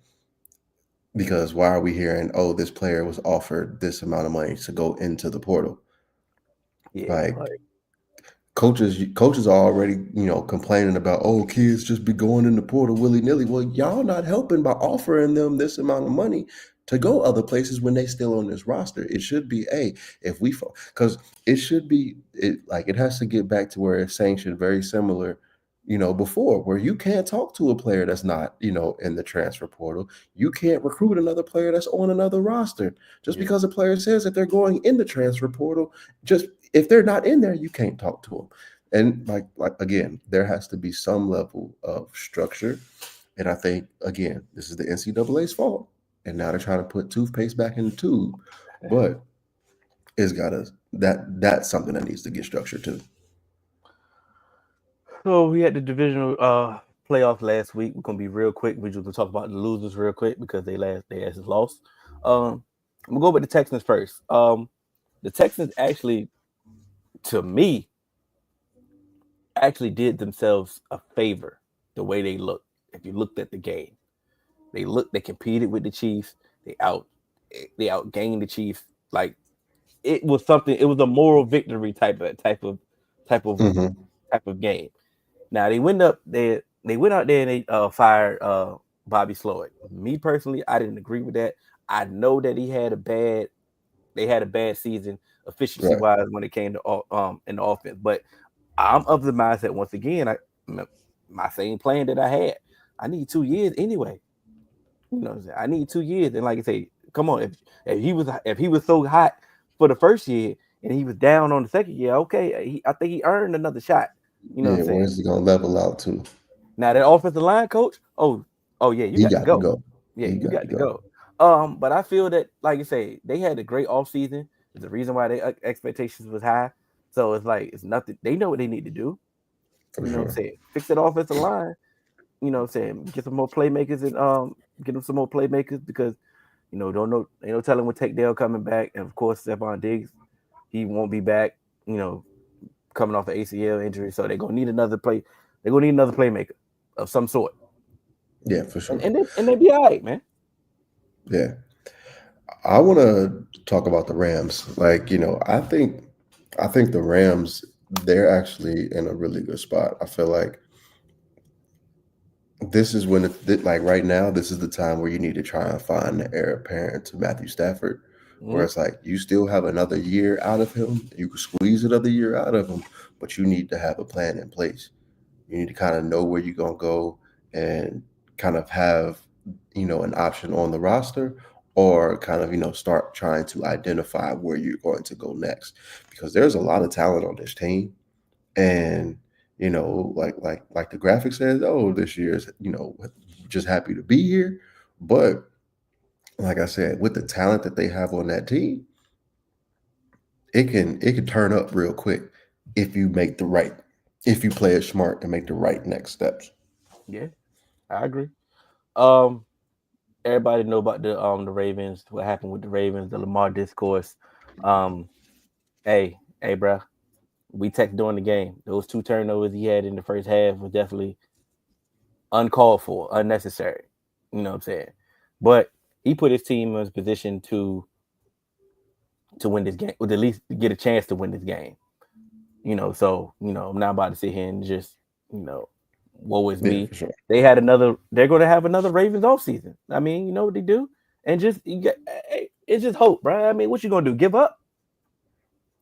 because why are we hearing, oh, this player was offered this amount of money to go into the portal? Yeah, like coaches are already, you know, complaining about, oh, kids just be going in the portal willy-nilly. Well, y'all not helping by offering them this amount of money to go other places when they still on this roster. It should be, because it should be, it has to get back to where it's sanctioned very similar, you know, before, where you can't talk to a player that's not, you know, in the transfer portal. You can't recruit another player that's on another roster just because a player says that they're going in the transfer portal. Just if they're not in there, you can't talk to them. And like again, there has to be some level of structure. And I think, again, this is the NCAA's fault. And now they're trying to put toothpaste back in the tube. But it's that's something that needs to get structured too. So we had the divisional playoffs last week. We're gonna be real quick. We're just gonna talk about the losers real quick because they lost. I'm gonna go with the Texans first. The Texans actually, to me, did themselves a favor the way they looked. If you looked at the game, they competed with the Chiefs. They outgained the Chiefs. Like, it was something. It was a moral victory type of game. Now they went out there and they fired Bobby Sloyd. Me personally, I didn't agree with that. I know that they had a bad season efficiency wise when it came to in the offense. But I'm of the mindset, once again, my same plan that I had. I need 2 years anyway. You know what I'm saying? I need 2 years. And like I say, come on, if he was so hot for the first year and he was down on the second year, okay, I think he earned another shot. You know what I'm saying? Where's he gonna level out to? Now that offensive line coach, oh yeah, you got to go. Yeah, you got to go. But I feel that, like you say, they had a great offseason. There's a reason why their expectations was high. So it's like, it's nothing. They know what they need to do. You know what I'm saying? Fix that offensive line. You know what I'm saying? Get some more playmakers and get them some more playmakers, because, you know, ain't no telling when Tank Dell coming back. And of course, Stephon Diggs, he won't be back, you know, coming off an ACL injury. So they're gonna need another playmaker of some sort. Yeah, for sure. And they be all right, man. Yeah. I want to talk about the Rams. Like, you know, I think the Rams, they're actually in a really good spot. I feel like this is when like right now, this is the time where you need to try and find the heir apparent to Matthew Stafford, where it's like you still have another year out of him. You can squeeze another year out of him, but you need to have a plan in place. You need to kind of know where you're going to go and kind of have an option on the roster, or kind of start trying to identify where you're going to go next, because there's a lot of talent on this team. And like the graphic says, oh, this year's just happy to be here. But like I said, with the talent that they have on that team, it can turn up real quick if you play it smart and make the right next steps. Yeah, I agree. Everybody know about the Ravens. What happened with the Ravens? The Lamar discourse. Hey, bro. We text during the game. Those 2 turnovers he had in the first half was definitely uncalled for, unnecessary. You know what I'm saying? But he put his team in his position to win this game, or at least get a chance to win this game. So I'm not about to sit here and just woe is me. Sure. They're going to have another Ravens offseason. I mean, you know what they do, and it's just hope, bro. I mean, what you gonna do? Give up?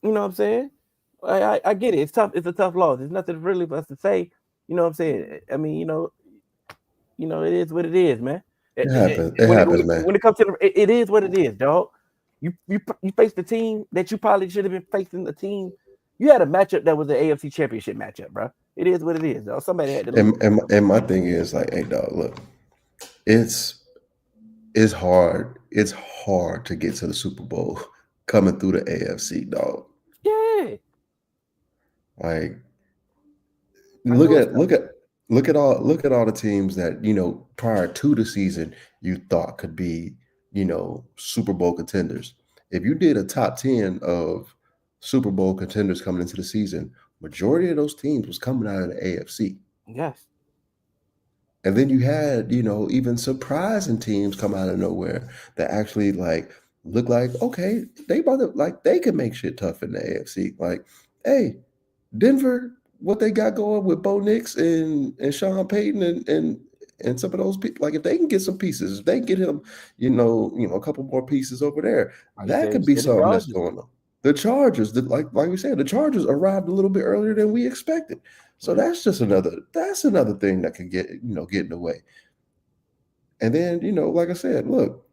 You know what I'm saying? I get it. It's tough. It's a tough loss. There's nothing really for us to say. You know what I'm saying? I mean, it is what it is, man. It happens, man. When it comes to it is what it is, dog. You faced the team that you probably should have been facing. The team you had a matchup that was the AFC Championship matchup, bro. It is what it is, dog. Somebody had to lose. And my thing is like, hey, dog, look, it's hard. It's hard to get to the Super Bowl coming through the AFC, dog. Yeah. Like, look at all the teams that prior to the season you thought could be Super Bowl contenders. If you did a top 10 of Super Bowl contenders coming into the season, majority of those teams was coming out of the AFC. Yes. And then you had even surprising teams come out of nowhere that actually look like, okay, they could make shit tough in the AFC. Like, hey, Denver, what they got going with Bo Nix and Sean Payton and some of those people, like if they can get some pieces, if they can get him, a couple more pieces over there, that could be something that's going on. The Chargers, like we said, the Chargers arrived a little bit earlier than we expected. So that's another thing that could get in the way. And then, like I said, look,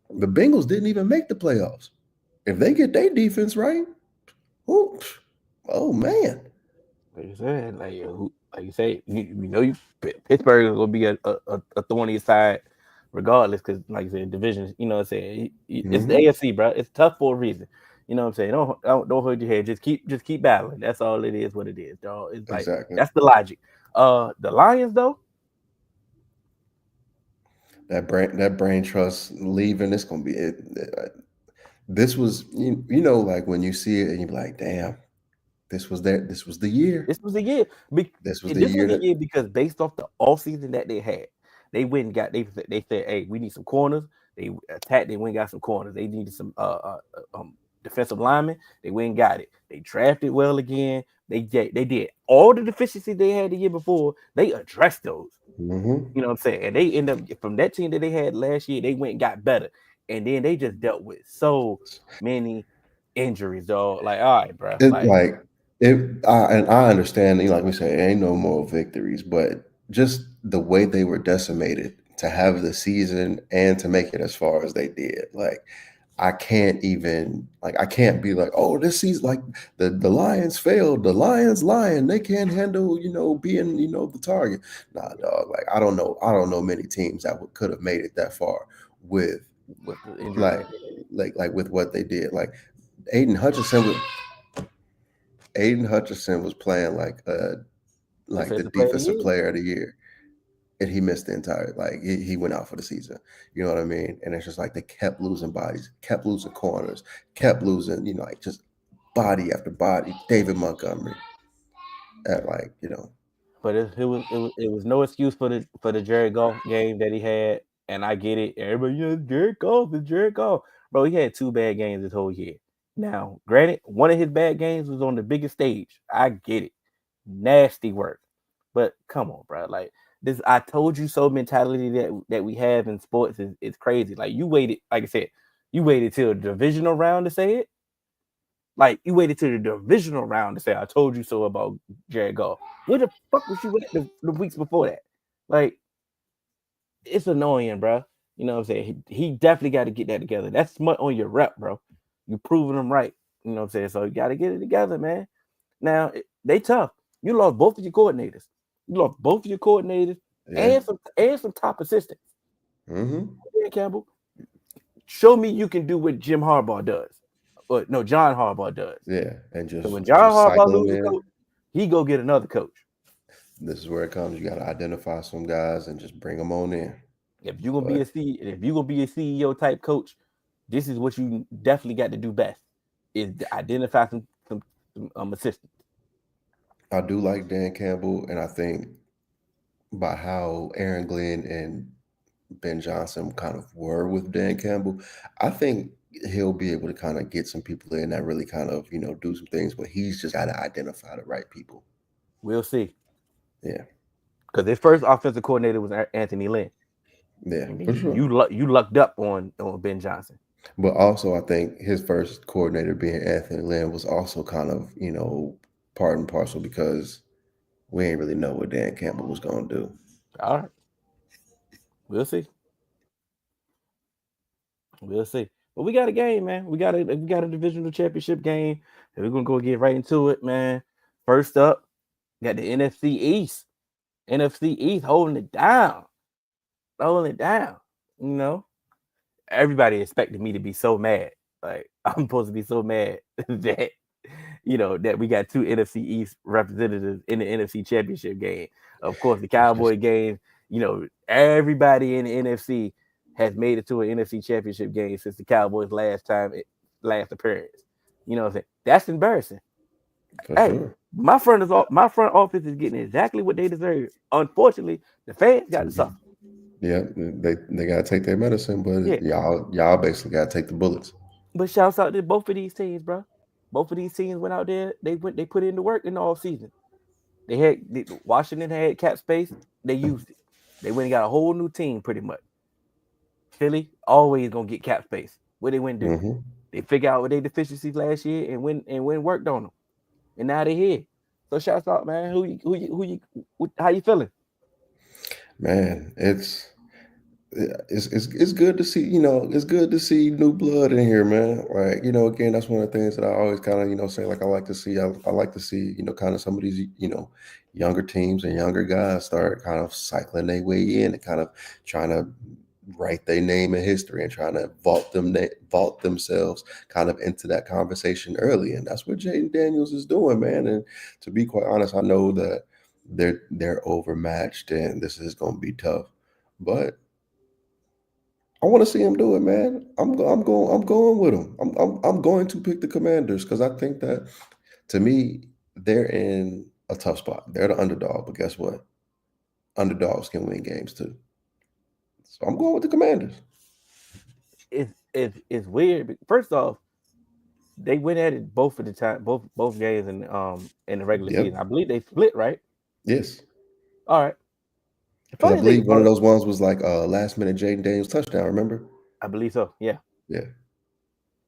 the Bengals didn't even make the playoffs. If they get their defense right, oh man. Like you said, like you say, Pittsburgh is gonna be a thorny side regardless, because like you said, divisions, it's the AFC, bro. It's tough for a reason. You know what I'm saying? Don't hold your head. Just keep battling. That's all it is. What it is, dog. It's like exactly. That's the logic. The Lions, though. That brain trust leaving. It's gonna be it. This was like when you see it and you're like, damn, this was the year. This was the year. This was the year because based off the offseason that they had, they went and got. They said, hey, we need some corners. They attacked. They went and got some corners. They needed some defensive linemen. They went and got it. They drafted well again. They did all the deficiencies they had the year before. They addressed those. Mm-hmm. You know what I'm saying? And they end up from that team that they had last year. They went and got better, and then they just dealt with so many injuries, dog. Like, all right, bro. And I understand. Like we say, ain't no more victories, but just the way they were decimated to have the season and to make it as far as they did, like. I can't be like, oh, this season, like the Lions failed. The Lions lying. They can't handle, being, the target. Nah, dog. Like, I don't know many teams that could have made it that far with with what they did. Like Aiden Hutchinson was playing like the defensive player of the year. And he missed the entire, he went out for the season. You know what I mean? And it's just like they kept losing bodies, kept losing corners, kept losing, just body after body. David Montgomery, But it was no excuse for the Jared Goff game that he had, and I get it. Everybody, Jared Goff. Bro, he had 2 bad games this whole year. Now, granted, one of his bad games was on the biggest stage. I get it. Nasty work. But come on, bro. Like, this I told you so mentality that we have in sports is crazy. Like, you waited, like I said, you waited till the divisional round to say it. Like, you waited till the divisional round to say, I told you so about Jared Goff. Where the fuck was you at the weeks before that? Like, it's annoying, bro. You know what I'm saying? He definitely got to get that together. That's smut on your rep, bro. You proving them right. You know what I'm saying? So you got to get it together, man. Now they tough. You lost both of your coordinators. Yeah. and some top assistants. Mm-hmm. Yeah, Campbell. Show me you can do what Jim Harbaugh does. Or no, John Harbaugh does. Yeah, and So when just John Harbaugh cycle them loses a in. coach, he go get another coach. This is where it comes. You got to identify some guys and just bring them on in. If you're gonna be a CEO type coach, this is what you definitely got to do best: is to identify some assistants. I do like Dan Campbell, and I think by how Aaron Glenn and Ben Johnson kind of were with Dan Campbell, I think he'll be able to kind of get some people in that really kind of, do some things, but he's just got to identify the right people. We'll see. Yeah. Because his first offensive coordinator was Anthony Lynn. Yeah, I mean, for sure. You lucked up on Ben Johnson. But also, I think his first coordinator being Anthony Lynn was also kind of, part and parcel because we ain't really know what Dan Campbell was going to do. All right. We'll see. But we got a game, man. We got a divisional championship game. And we're gonna go get right into it, man. First up, got the NFC East. NFC East holding it down. You know, everybody expected me to be so mad. Like, I'm supposed to be so mad that that we got two NFC East representatives in the NFC Championship game. Of course, the Cowboy game. Everybody in the NFC has made it to an NFC Championship game since the Cowboys' last appearance. You know what I'm saying? That's embarrassing. For sure. My front office is getting exactly what they deserve. Unfortunately, the fans got to suffer. Yeah, they gotta take their medicine, but y'all basically gotta take the bullets. But shouts out to both of these teams, bro. Both of these teams went out there. They put in the work in the all season. Washington had cap space. They used it. They went and got a whole new team, pretty much. Philly always gonna get cap space. What they went do? Mm-hmm. They figure out what their deficiencies last year and went worked on them, and now they're here. So shouts out, man. How you feeling? Man, it's good to see. It's good to see new blood in here, man. Like, again, that's one of the things that I always kind of say. Like, I like to see. I like to see kind of some of these younger teams and younger guys start kind of cycling their way in and kind of trying to write their name in history and trying to vault themselves kind of into that conversation early. And that's what Jayden Daniels is doing, man. And to be quite honest, I know that they're overmatched and this is going to be tough, but I want to see him do it, man. I'm going with him. I'm going to pick the Commanders because I think that, to me, they're in a tough spot. They're the underdog, but guess what? Underdogs can win games too. So I'm going with the Commanders. It's weird. But first off, they went at it both of the time, both games in the regular season. I believe they split, right? Yes. All right. Because I believe one of those ones was like last minute Jayden Daniels touchdown. Remember? I believe so. Yeah. Yeah.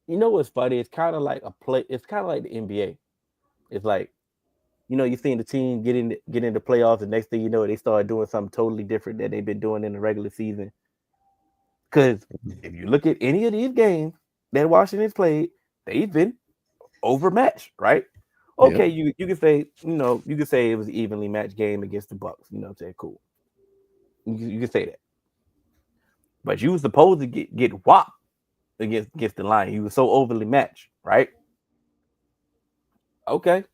You know what's funny? It's kind of like It's kind of like the NBA. It's like, you've seen the team get into playoffs, and next thing you know, they start doing something totally different that they've been doing in the regular season. Because if you look at any of these games that Washington's played, they've been overmatched, right? Okay, you can say, it was an evenly matched game against the Bucks. You know what I'm saying? Cool. You can say that. But you were supposed to get whopped against the Lions. You were so overly matched, right? Okay.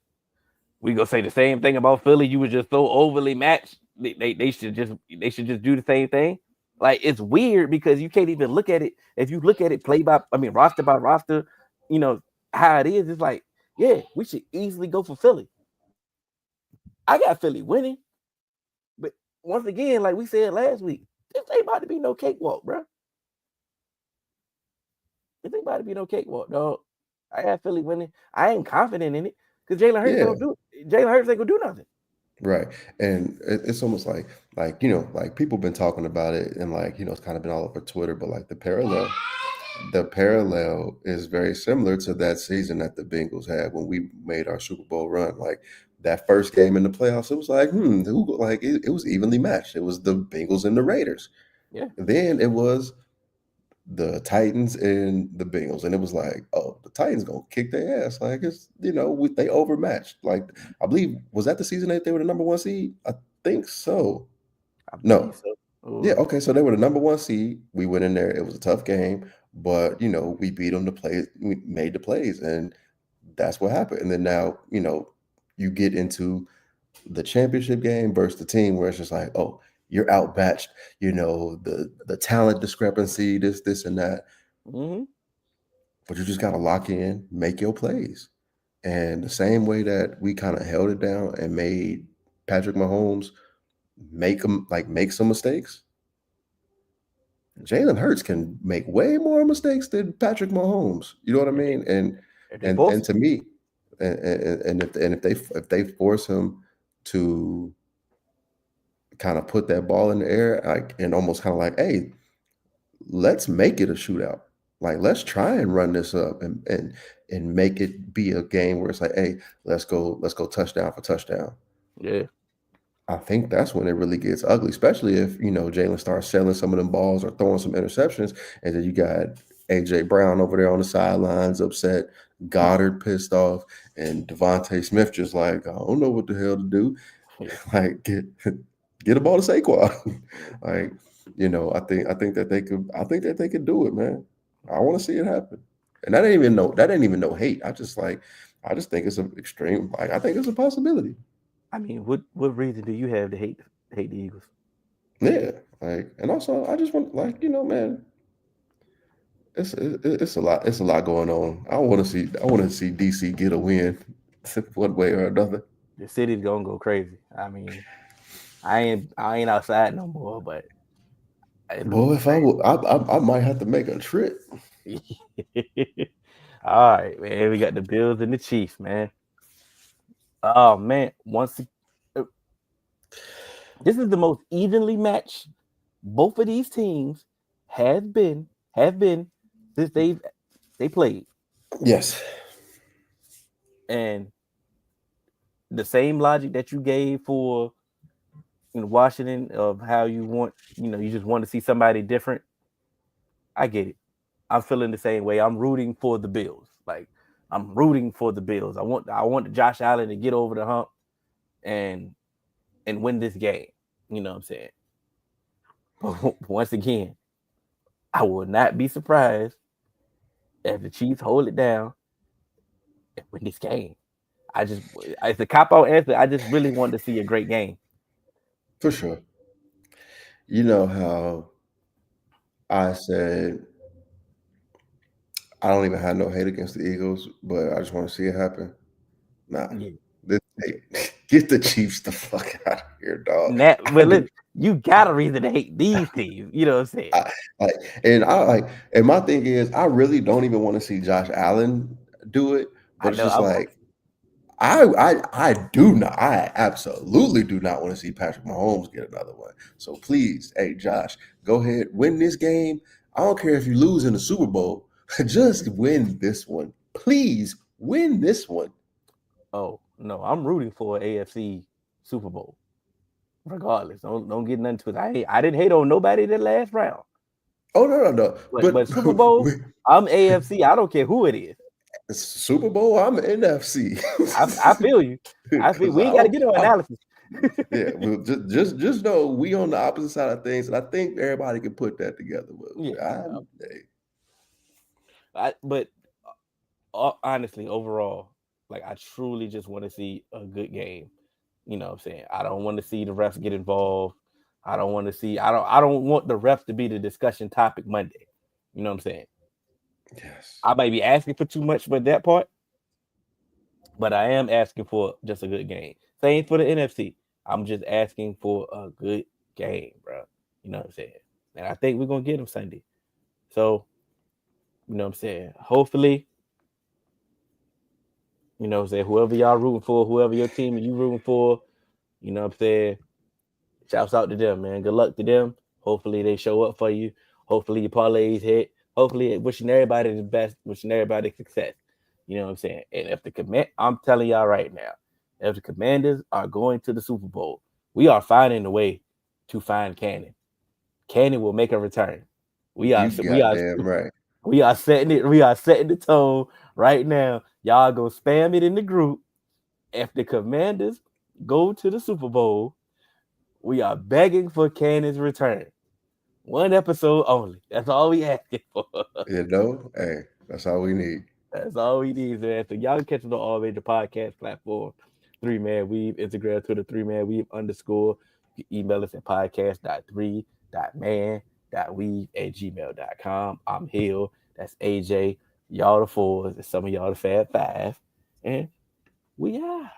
We gonna say the same thing about Philly. You were just so overly matched. They should just do the same thing. Like, it's weird because you can't even look at it. If you look at it roster by roster, how it is, it's like, yeah, we should easily go for Philly. I got Philly winning. But once again, like we said last week, this ain't about to be no cakewalk, bro. This ain't about to be no cakewalk, dog. I got Philly winning. I ain't confident in it because Jalen Hurts ain't gonna do nothing. Right. And it's almost like people been talking about it and it's kind of been all over Twitter, but like the parallel is very similar to that season that the Bengals had when we made our Super Bowl run. Like that first game in the playoffs, it was like, it was evenly matched. It was the Bengals and the Raiders. Yeah. Then it was the Titans and the Bengals, and it was like, oh, the Titans gonna kick their ass. Like it's they overmatched. Like I believe was that the season that they were the number 1 seed? I think so. I No. believe so. Yeah, okay. So they were the number 1 seed. We went in there. It was a tough game, but we beat them to play. We made the plays, and that's what happened. And then now, you get into the championship game versus the team where it's just like, oh, you're outmatched. The talent discrepancy, this, and that. Mm-hmm. But you just got to lock in, make your plays. And the same way that we kind of held it down and made Patrick Mahomes make some mistakes, Jalen Hurts can make way more mistakes than Patrick Mahomes. You know what I mean? And to me, and if they force him to kind of put that ball in the air, like, and almost kind of like, hey, let's make it a shootout. Like, let's try and run this up and make it be a game where it's like, hey, let's go touchdown for touchdown. Yeah. I think that's when it really gets ugly, especially if Jalen starts selling some of them balls or throwing some interceptions, and then you got AJ Brown over there on the sidelines upset, Goddard pissed off, and Devontae Smith just like, I don't know what the hell to do. Like get a ball to Saquon. Like, I think that they could do it, man. I want to see it happen. And that ain't even no hate. I just think it's an extreme, like, I think it's a possibility. I mean, what reason do you have to hate the Eagles? Yeah, like, and also I just want, like, man, it's a lot. It's a lot going on. I want to see DC get a win, one way or another. The city's gonna go crazy. I mean, I ain't outside no more, but Boy, if I might have to make a trip. All right, man. We got the Bills and the Chiefs, man. Oh man, this is the most evenly matched both of these teams have been since they played. Yes. And the same logic that you gave for Washington of how you want, you just want to see somebody different. I get it. I'm feeling the same way. I'm rooting for the Bills. Like, I'm rooting for the Bills. I want Josh Allen to get over the hump and win this game. You know what I'm saying? But once again, I will not be surprised if the Chiefs hold it down and win this game. It's a cop-out answer. I just really want to see a great game. For sure. You know how I said I don't even have no hate against the Eagles, but I just want to see it happen. Nah. Yeah. Get the Chiefs the fuck out of here, dog. You got a reason to hate these teams. You know what I'm saying? And my thing is, I really don't even want to see Josh Allen do it. But it's just like, I absolutely do not want to see Patrick Mahomes get another one. So please, hey Josh, go ahead, win this game. I don't care if you lose in the Super Bowl. Just win this one. Please win this one. Oh, no, I'm rooting for an AFC Super Bowl. Regardless. Don't get nothing to it. I didn't hate on nobody that last round. Oh, no. But Super Bowl, I'm AFC. I don't care who it is. Super Bowl, I'm NFC. I feel you. We ain't got to get no analysis. Yeah, well, just know we on the opposite side of things, and I think everybody can put that together. But honestly, overall, like, I truly just want to see a good game. You know what I'm saying? I don't want to see the refs get involved. I don't want the refs to be the discussion topic Monday. You know what I'm saying? Yes. I might be asking for too much for that part, but I am asking for just a good game. Same for the NFC. I'm just asking for a good game, bro. You know what I'm saying? And I think we're going to get them Sunday. So, you know what I'm saying? Hopefully, you know what I'm saying, whoever y'all rooting for, whoever your team you rooting for, you know what I'm saying, shouts out to them, man. Good luck to them. Hopefully they show up for you. Hopefully your parlays hit. Hopefully wishing everybody the best, wishing everybody success. You know what I'm saying? And if I'm telling y'all right now, if the Commanders are going to the Super Bowl, we are finding a way to find Cannon. Cannon will make a return. We are damn right. We are setting it. We are setting the tone right now. Y'all go spam it in the group. If the Commanders go to the Super Bowl, we are begging for Cannon's return. One episode only. That's all we asking for. Hey, that's all we need. That's all we need, man. So y'all can catch us on all major podcast platforms. 3Man Weave, Instagram, Twitter, 3Man Weave _. You can email us at podcast.3.man.weave@gmail.com. I'm Hill. That's AJ. Y'all the fours. And some of y'all the Fab Five. And we are.